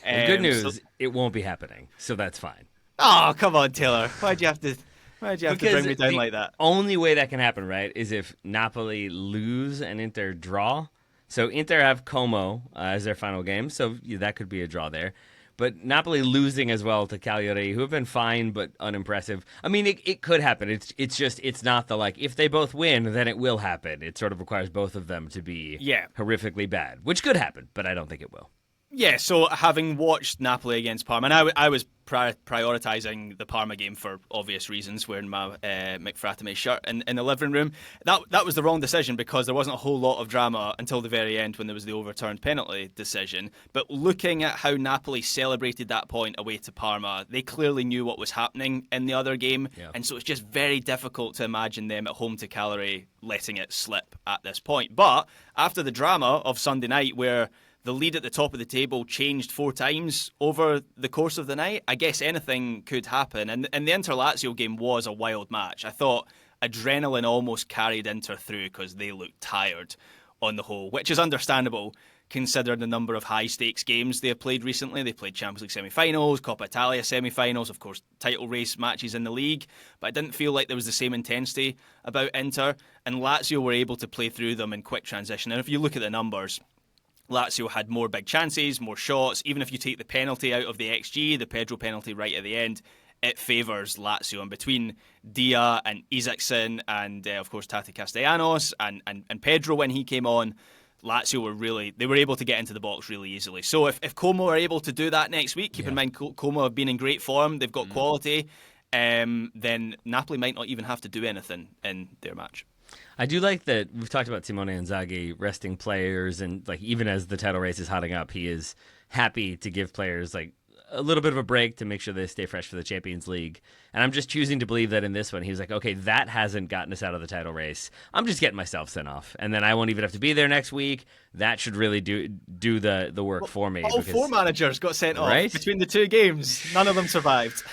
The good news, it won't be happening, so that's fine. Oh, come on, Taylor. Why'd you have to bring me down like that? The only way that can happen, right, is if Napoli lose and Inter draw. So Inter have Como as their final game, so that could be a draw there. But Napoli losing as well to Cagliari, who have been fine but unimpressive. I mean, it could happen. It's not the like, if they both win, then it will happen. It sort of requires both of them to be horrifically bad, which could happen, but I don't think it will. Yeah, so having watched Napoli against Parma, and I was prioritising the Parma game for obvious reasons, wearing my McFratame shirt in the living room. That was the wrong decision because there wasn't a whole lot of drama until the very end when there was the overturned penalty decision. But looking at how Napoli celebrated that point away to Parma, they clearly knew what was happening in the other game. Yeah. And so it's just very difficult to imagine them at home to Cagliari letting it slip at this point. But after the drama of Sunday night where the lead at the top of the table changed 4 times over the course of the night, I guess anything could happen. And the Inter-Lazio game was a wild match. I thought adrenaline almost carried Inter through because they looked tired on the whole, which is understandable considering the number of high-stakes games they have played recently. They played Champions League semi-finals, Coppa Italia semi-finals, of course, title race matches in the league. But I didn't feel like there was the same intensity about Inter. And Lazio were able to play through them in quick transition. And if you look at the numbers, Lazio had more big chances, more shots. Even if you take the penalty out of the XG, the Pedro penalty right at the end, it favours Lazio. And between Dia and Isaacson and, of course, Tati Castellanos and Pedro when he came on, Lazio were able to get into the box really easily. So if Como are able to do that next week, keep in mind Como have been in great form, they've got quality, then Napoli might not even have to do anything in their match. I do like that we've talked about Simone Inzaghi resting players, and like even as the title race is hotting up, he is happy to give players like a little bit of a break to make sure they stay fresh for the Champions League. And I'm just choosing to believe that in this one, he was like, okay, that hasn't gotten us out of the title race. I'm just getting myself sent off, and then I won't even have to be there next week. That should really do the work for me. All 4 managers got sent off between the 2 games. None of them survived.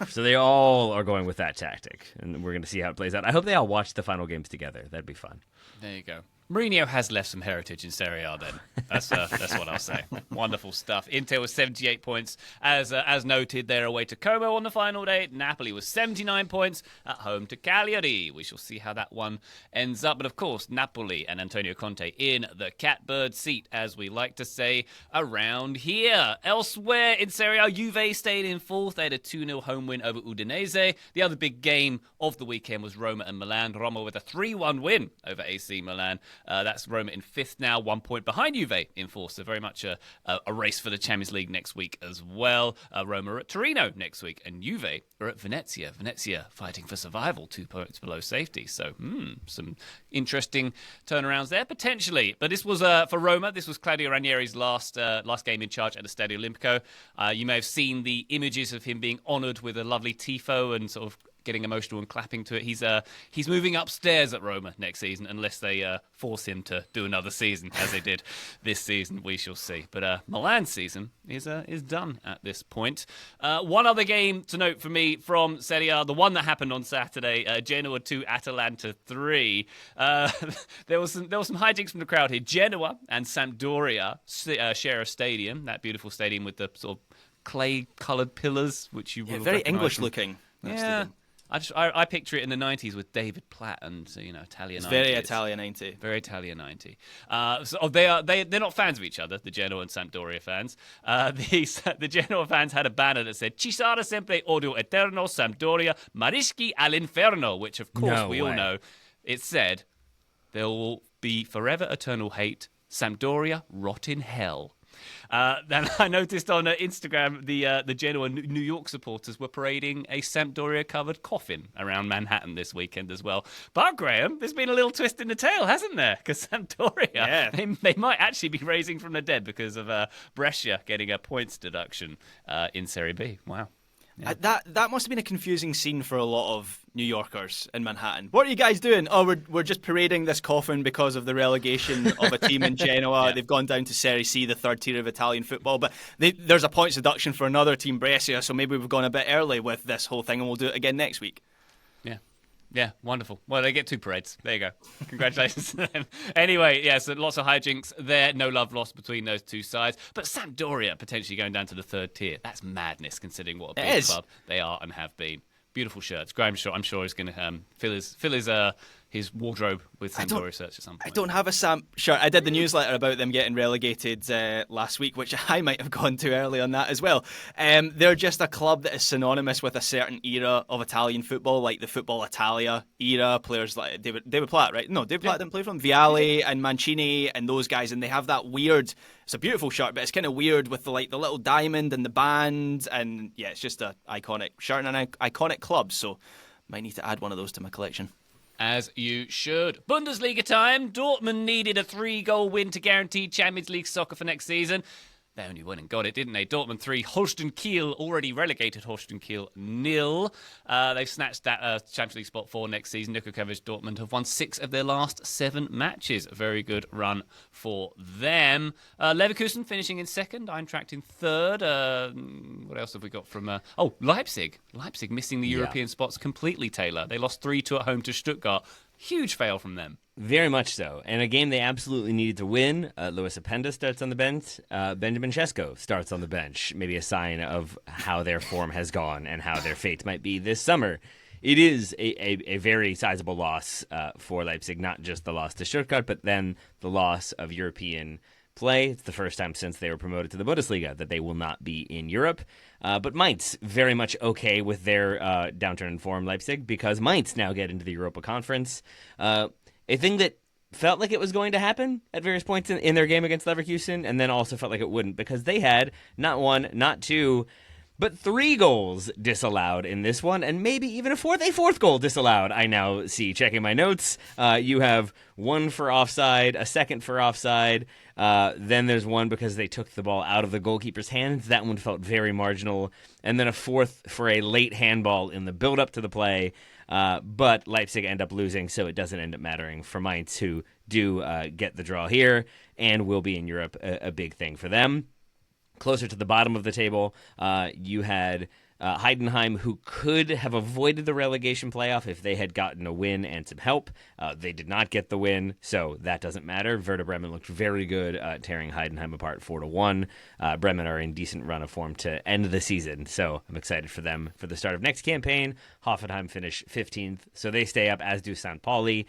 So they all are going with that tactic, and we're going to see how it plays out. I hope they all watch the final games together. That'd be fun. There you go. Mourinho has left some heritage in Serie A then. That's what I'll say. Wonderful stuff. Inter was 78 points. As noted, they're away to Como on the final day. Napoli was 79 points at home to Cagliari. We shall see how that one ends up. But of course, Napoli and Antonio Conte in the catbird seat, as we like to say around here. Elsewhere in Serie A, Juve stayed in 4th. They had a 2-0 home win over Udinese. The other big game of the weekend was Roma and Milan. Roma with a 3-1 win over AC Milan. That's Roma in 5th now, 1 point behind Juve in 4th. So very much a race for the Champions League next week as well. Roma are at Torino next week, and Juve are at Venezia. Venezia fighting for survival, 2 points below safety. So some interesting turnarounds there potentially. But this was for Roma. This was Claudio Ranieri's last game in charge at the Stadio Olimpico. You may have seen the images of him being honoured with a lovely tifo and sort of getting emotional and clapping to it. He's moving upstairs at Roma next season unless they force him to do another season as they did this season. We shall see. But Milan's season is done at this point. One other game to note for me from Serie A, the one that happened on Saturday, Genoa 2, Atalanta 3. There was some hijinks from the crowd here. Genoa and Sampdoria share a stadium, that beautiful stadium with the sort of clay-coloured pillars, which you will very English-looking. Yeah. I picture it in the 90s with David Platt and Italian 90s. Very Italian 90. Very Italian 90. They're not fans of each other, the Genoa and Sampdoria fans. The Genoa fans had a banner that said "Ci sarà sempre odio eterno Sampdoria marischi all'inferno," which of course we all know. It said there will be forever eternal hate. Sampdoria rot in hell. Then I noticed on Instagram the Genoa New York supporters were parading a Sampdoria-covered coffin around Manhattan this weekend as well. But, Graham, there's been a little twist in the tail, hasn't there? Because Sampdoria, they might actually be raising from the dead because of Brescia getting a points deduction in Serie B. Wow. Yeah. That must have been a confusing scene for a lot of New Yorkers in Manhattan. What are you guys doing? Oh, we're just parading this coffin because of the relegation of a team in Genoa. Yeah. They've gone down to Serie C, the 3rd tier of Italian football. But there's a points deduction for another team, Brescia, so maybe we've gone a bit early with this whole thing and we'll do it again next week. Yeah, wonderful. Well, they get 2 parades. There you go. Congratulations to them. Anyway, so lots of hijinks there. No love lost between those 2 sides. But Sampdoria potentially going down to the 3rd tier. That's madness considering what a big club they are and have been. Beautiful shirts. Graham, I'm sure, is going to fill his his wardrobe with some toy research at some point. I don't have a Sam shirt. I did the newsletter about them getting relegated last week, which I might have gone too early on that as well. They're just a club that is synonymous with a certain era of Italian football, like the Football Italia era. Players like David Platt, right? No, David Platt didn't play for them. Vialli and Mancini and those guys, and they have that weird. It's a beautiful shirt, but it's kind of weird with the little diamond and the band, and yeah, it's just an iconic shirt and an iconic club. So might need to add one of those to my collection. As you should. Bundesliga time. Dortmund needed a 3-goal win to guarantee Champions League soccer for next season. They only went and got it, didn't they? Dortmund 3, Holstein Kiel, already relegated Holstein Kiel 0. They've snatched that Champions League spot for next season. Niko Kovac Dortmund have won 6 of their last 7 matches. A very good run for them. Leverkusen finishing in second, Eintracht in third. What else have we got from... Leipzig. Leipzig missing the European spots completely, Taylor. They lost 3-2 at home to Stuttgart. Huge fail from them. Very much so. And a game they absolutely needed to win. Luis Openda starts on the bench. Benjamin Sesko starts on the bench. Maybe a sign of how their form has gone and how their fate might be this summer. It is a very sizable loss for Leipzig, not just the loss to Stuttgart, but then the loss of European play. It's the first time since they were promoted to the Bundesliga that they will not be in Europe. But Mainz, very much okay with their downturn in form, Leipzig, because Mainz now get into the Europa Conference. A thing that felt like it was going to happen at various points in their game against Leverkusen, and then also felt like it wouldn't, because they had not 1, not 2, but 3 goals disallowed in this one, and maybe even a fourth goal disallowed. I now see, checking my notes, you have 1 for offside, a second for offside, then there's 1 because they took the ball out of the goalkeeper's hands. That one felt very marginal, and then a 4th for a late handball in the build-up to the play. But Leipzig end up losing, so it doesn't end up mattering for Mainz, who do get the draw here and will be in Europe, a big thing for them. Closer to the bottom of the table, you had Heidenheim, who could have avoided the relegation playoff if they had gotten a win and some help. They did not get the win, so that doesn't matter. Werder Bremen looked very good, tearing Heidenheim apart 4-1. Bremen are in decent run of form to end the season, so I'm excited for them for the start of next campaign. Hoffenheim finish 15th, so they stay up, as do St. Pauli,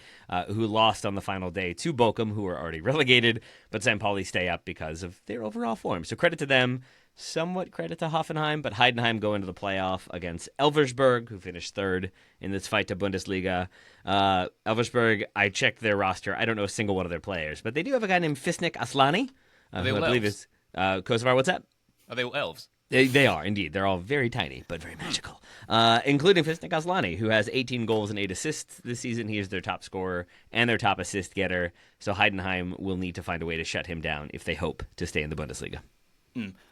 who lost on the final day to Bochum, who are already relegated, but St. Pauli stay up because of their overall form. So credit to them. Somewhat credit to Hoffenheim, but Heidenheim go into the playoff against Elversberg, who finished 3rd in this fight to Bundesliga. Elversberg, I checked their roster. I don't know a single one of their players, but they do have a guy named Fisnik Aslani, who I believe is Kosovar. What's that? Are they all elves? They are, indeed. They're all very tiny, but very magical, including Fisnik Aslani, who has 18 goals and 8 assists this season. He is their top scorer and their top assist getter, so Heidenheim will need to find a way to shut him down if they hope to stay in the Bundesliga.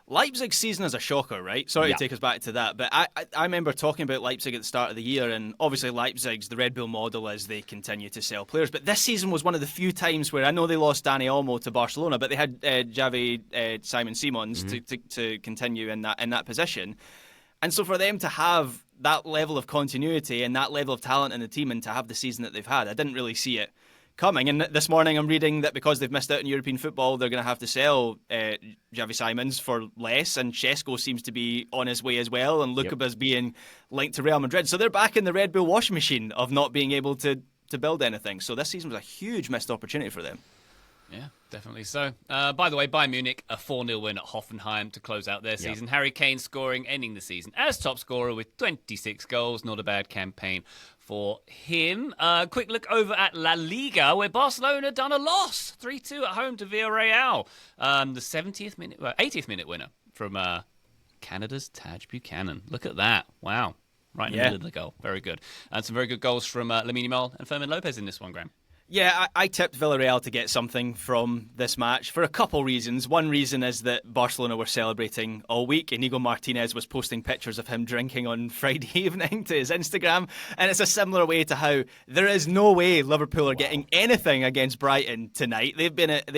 Leipzig's season is a shocker, right? Sorry to take us back to that, but I remember talking about Leipzig at the start of the year, and obviously Leipzig's the Red Bull model as they continue to sell players. But this season was one of the few times where I know they lost Dani Olmo to Barcelona, but they had Xavi Simons to continue in that position. And so for them to have that level of continuity and that level of talent in the team and to have the season that they've had, I didn't really see it coming. And this morning I'm reading that because they've missed out in European football, they're going to have to sell Xavi Simons for less, and Šeško seems to be on his way as well, and Lukaba's being linked to Real Madrid. So they're back in the Red Bull washing machine of not being able to build anything. So this season was a huge missed opportunity for them. Yeah, definitely so. By the way, Bayern Munich, a 4-0 win at Hoffenheim to close out their season. Harry Kane scoring, ending the season as top scorer with 26 goals. Not a bad campaign for him. Quick look over at La Liga, where Barcelona done a loss. 3-2 at home to Villarreal. The 80th minute winner from Canada's Taj Buchanan. Look at that. Wow. Right in the middle of the goal. Very good. And some very good goals from Lamine Yamal and Fermin Lopez in this one, Graham. Yeah, I tipped Villarreal to get something from this match for a couple reasons. One reason is that Barcelona were celebrating all week. Inigo Martinez was posting pictures of him drinking on Friday evening to his Instagram. And it's a similar way to how there is no way Liverpool are getting anything against Brighton tonight. They've been at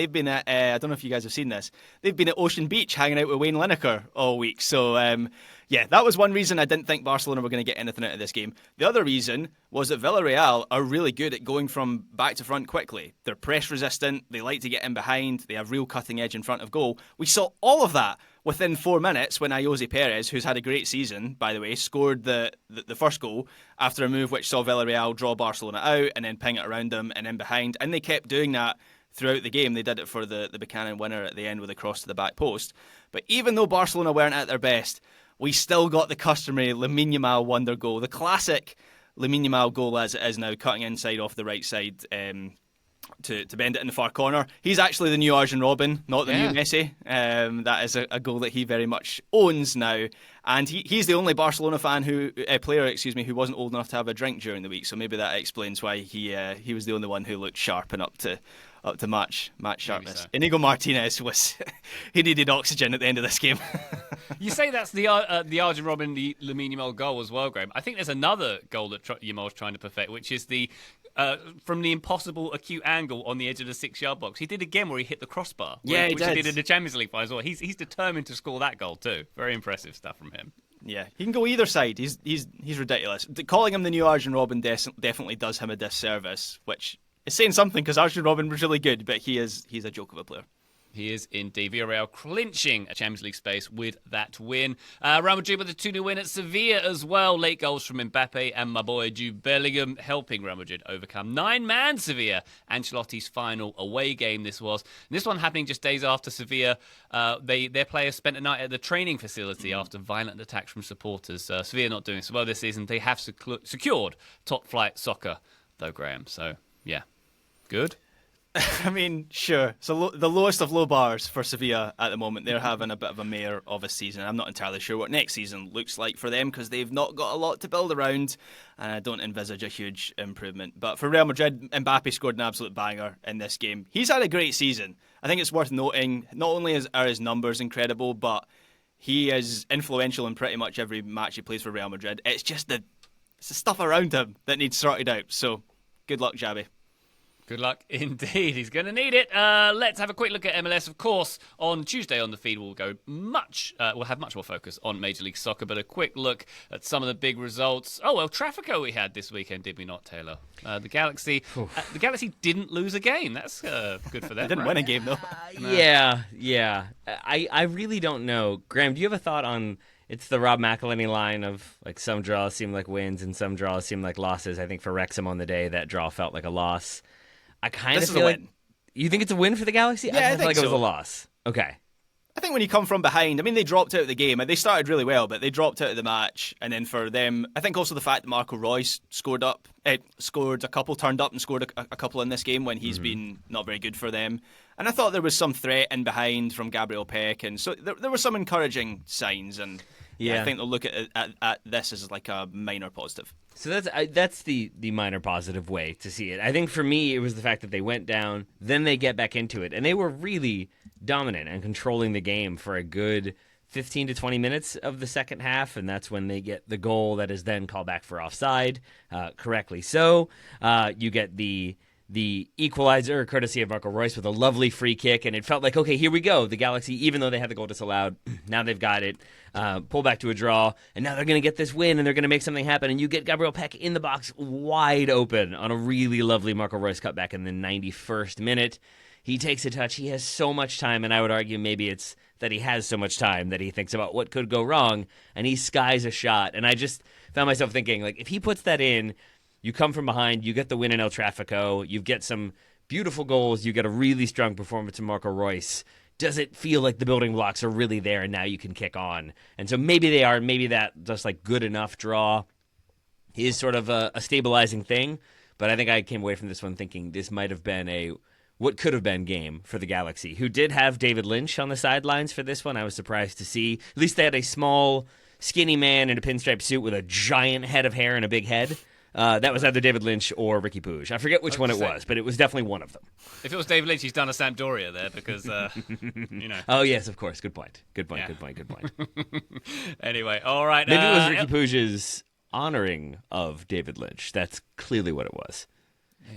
I don't know if you guys have seen this. They've been at Ocean Beach hanging out with Wayne Lineker all week. So, yeah, that was one reason I didn't think Barcelona were going to get anything out of this game. The other reason was that Villarreal are really good at going from back to front quickly. They're press resistant. They like to get in behind. They have real cutting edge in front of goal. We saw all of that within 4 minutes, when Jose Perez, who's had a great season, by the way, scored the first goal after a move which saw Villarreal draw Barcelona out and then ping it around them and in behind. And they kept doing that throughout the game. They did it for the Buchanan winner at the end with a cross to the back post. But even though Barcelona weren't at their best, we still got the customary Lamine Yamal wonder goal, the classic Lamine Yamal goal as it is now, cutting inside off the right side to bend it in the far corner. He's actually the new Arjen Robben, not the new Messi. That is a goal that he very much owns now. And he's the only Barcelona player who wasn't old enough to have a drink during the week. So maybe that explains why he was the only one who looked sharp and up to match sharpness. So. Inigo Martinez he needed oxygen at the end of this game. You say that's the Arjen Robben, the Lamine Yamal goal as well, Graham. I think there's another goal that Yamal's trying to perfect, which is the from the impossible acute angle on the edge of the 6-yard box. He did again where he hit the crossbar. He did in the Champions League final as well. He's determined to score that goal too. Very impressive stuff from him. Yeah, he can go either side. He's ridiculous. Calling him the new Arjen Robben definitely does him a disservice, which is saying something because Arjen Robben was really good, but he's a joke of a player. He is indeed. Villarreal clinching a Champions League space with that win. Real Madrid with a 2-0 win at Sevilla as well. Late goals from Mbappe and my boy Jude Bellingham helping Real Madrid overcome 9-man Sevilla. Ancelotti's final away game this was. And this one happening just days after Sevilla. Their players spent a night at the training facility after violent attacks from supporters. Sevilla not doing so well this season. They have secured top-flight soccer, though, Graham. So, yeah, good. I mean, sure. So the lowest of low bars for Sevilla at the moment. They're having a bit of a mare of a season. I'm not entirely sure what next season looks like for them because they've not got a lot to build around, and I don't envisage a huge improvement. But for Real Madrid, Mbappe scored an absolute banger in this game. He's had a great season. I think it's worth noting, not only are his numbers incredible, but he is influential in pretty much every match he plays for Real Madrid. It's just the stuff around him that needs sorted out. So good luck, Xavi. Good luck indeed. He's going to need it. Let's have a quick look at MLS. Of course, on Tuesday on the feed, we'll have much more focus on Major League Soccer, but a quick look at some of the big results. Oh, well, Trafico we had this weekend, did we not, Taylor? The Galaxy didn't lose a game. That's good for them. They didn't win a game, though. No. Yeah. I really don't know. Graham, do you have a thought on... It's the Rob McElhenney line of like some draws seem like wins and some draws seem like losses. I think for Wrexham on the day, that draw felt like a loss. I kind of feel like... You think it's a win for the Galaxy? Yeah, I feel like so. It was a loss. Okay. I think when you come from behind, I mean, they dropped out of the game. They started really well, but they dropped out of the match. And then for them, I think also the fact that Marco Reus scored a couple, turned up and scored a couple in this game when he's been not very good for them. And I thought there was some threat in behind from Gabriel Peck. And so there were some encouraging signs. And I think they'll look at this as like a minor positive. So that's the minor positive way to see it. I think for me, it was the fact that they went down, then they get back into it. And they were really dominant and controlling the game for a good 15 to 20 minutes of the second half, and that's when they get the goal that is then called back for offside, correctly so. You get the equalizer courtesy of Marco Reus with a lovely free kick, and it felt like, okay, here we go. The Galaxy, even though they had the goal disallowed, now they've got it, pull back to a draw, and now they're going to get this win, and they're going to make something happen, and you get Gabriel Peck in the box wide open on a really lovely Marco Reus cutback in the 91st minute. He takes a touch. He has so much time, and I would argue maybe it's that he has so much time that he thinks about what could go wrong, and he skies a shot. And I just found myself thinking, like, if he puts that in, you come from behind, you get the win in El Tráfico, you get some beautiful goals, you get a really strong performance from Marco Reus. Does it feel like the building blocks are really there, and now you can kick on? And so maybe they are, maybe that just like good enough draw is sort of a stabilizing thing. But I think I came away from this one thinking this might have been what could have been game for the Galaxy, who did have David Lynch on the sidelines for this one. I was surprised to see. At least they had a small, skinny man in a pinstripe suit with a giant head of hair and a big head. That was either David Lynch or Ricky Puig. I forget which one it was, but it was definitely one of them. If it was David Lynch, he's done a Sampdoria there because, Oh, yes, of course. Good point. Good point. Anyway, all right. Maybe it was Ricky Puig's honoring of David Lynch. That's clearly what it was.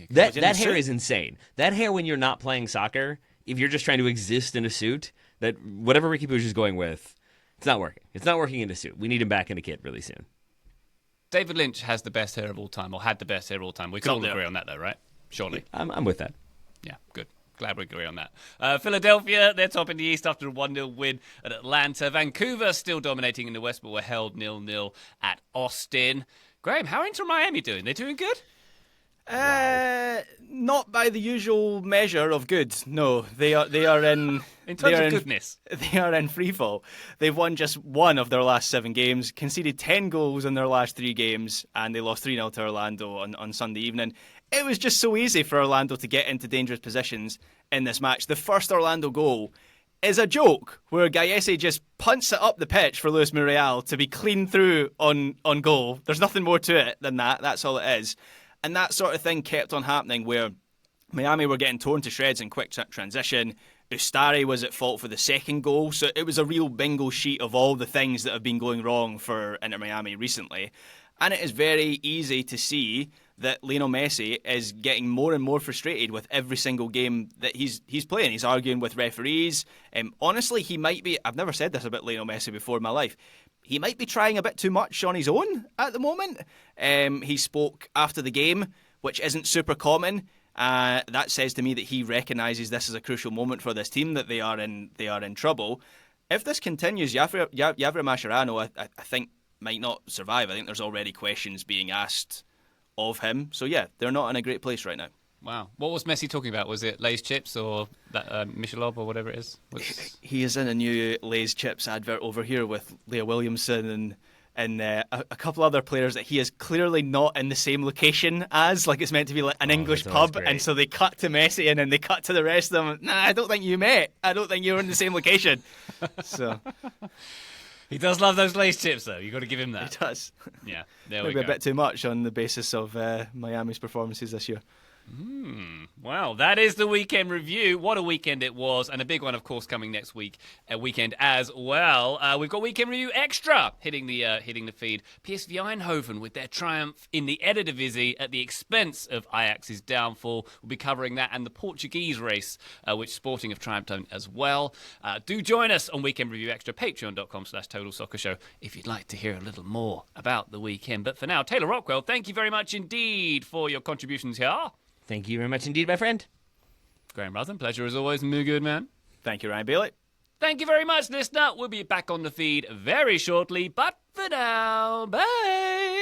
That hair is insane. That hair when you're not playing soccer, if you're just trying to exist in a suit, that whatever Ricky Puig is going with, it's not working. It's not working in a suit. We need him back in a kit really soon. David Lynch has the best hair of all time, or had the best hair of all time. We can all agree on that, though, right? Surely. I'm with that. Yeah, good. Glad we agree on that. Philadelphia, they're top in the East after a 1-0 win at Atlanta. Vancouver still dominating in the West, but were held 0-0 at Austin. Graham, how are Inter Miami doing? They doing good? Not by the usual measure of good. No, they are in. In terms of goodness. They are in freefall. They've won just one of their last 7 games, conceded 10 goals in their last 3 games, and they lost 3-0 to Orlando on Sunday evening. It was just so easy for Orlando to get into dangerous positions in this match. The first Orlando goal is a joke where Gallese just punts it up the pitch for Luis Muriel to be clean through on goal. There's nothing more to it than that. That's all it is. And that sort of thing kept on happening where Miami were getting torn to shreds in quick transition. Ustari was at fault for the second goal. So it was a real bingo sheet of all the things that have been going wrong for Inter Miami recently. And it is very easy to see that Lionel Messi is getting more and more frustrated with every single game that he's playing. He's arguing with referees. Honestly, he might be... I've never said this about Lionel Messi before in my life. He might be trying a bit too much on his own at the moment. He spoke after the game, which isn't super common. That says to me that he recognises this is a crucial moment for this team, that they are in trouble. If this continues, Yavra Mascherano, I think, might not survive. I think there's already questions being asked of him. So yeah, they're not in a great place right now. Wow. What was Messi talking about? Was it Lay's chips or that Michelob or whatever it is? He is in a new Lay's chips advert over here with Leah Williamson and a couple other players that he is clearly not in the same location as. Like it's meant to be like an English pub, and so they cut to Messi and then they cut to the rest of them. Nah, I don't think you met. I don't think you were in the same location. So... He does love those Lay's chips, though. You've got to give him that. He does. Yeah, there Maybe we go. a bit too much on the basis of Miami's performances this year. Well, that is the weekend review. What a weekend it was, and a big one, of course, coming next weekend as well. We've got weekend review extra hitting the feed. PSV Eindhoven with their triumph in the Eredivisie at the expense of Ajax's downfall. We'll be covering that and the Portuguese race, which Sporting have triumphed on as well. Do join us on weekend review extra, patreon.com/Total Soccer Show, if you'd like to hear a little more about the weekend. But for now, Taylor Rockwell, thank you very much indeed for your contributions here. Thank you very much indeed, my friend. Graham Ruthven, pleasure as always. My good man. Thank you, Ryan Bailey. Thank you very much, listener. We'll be back on the feed very shortly, but for now, bye.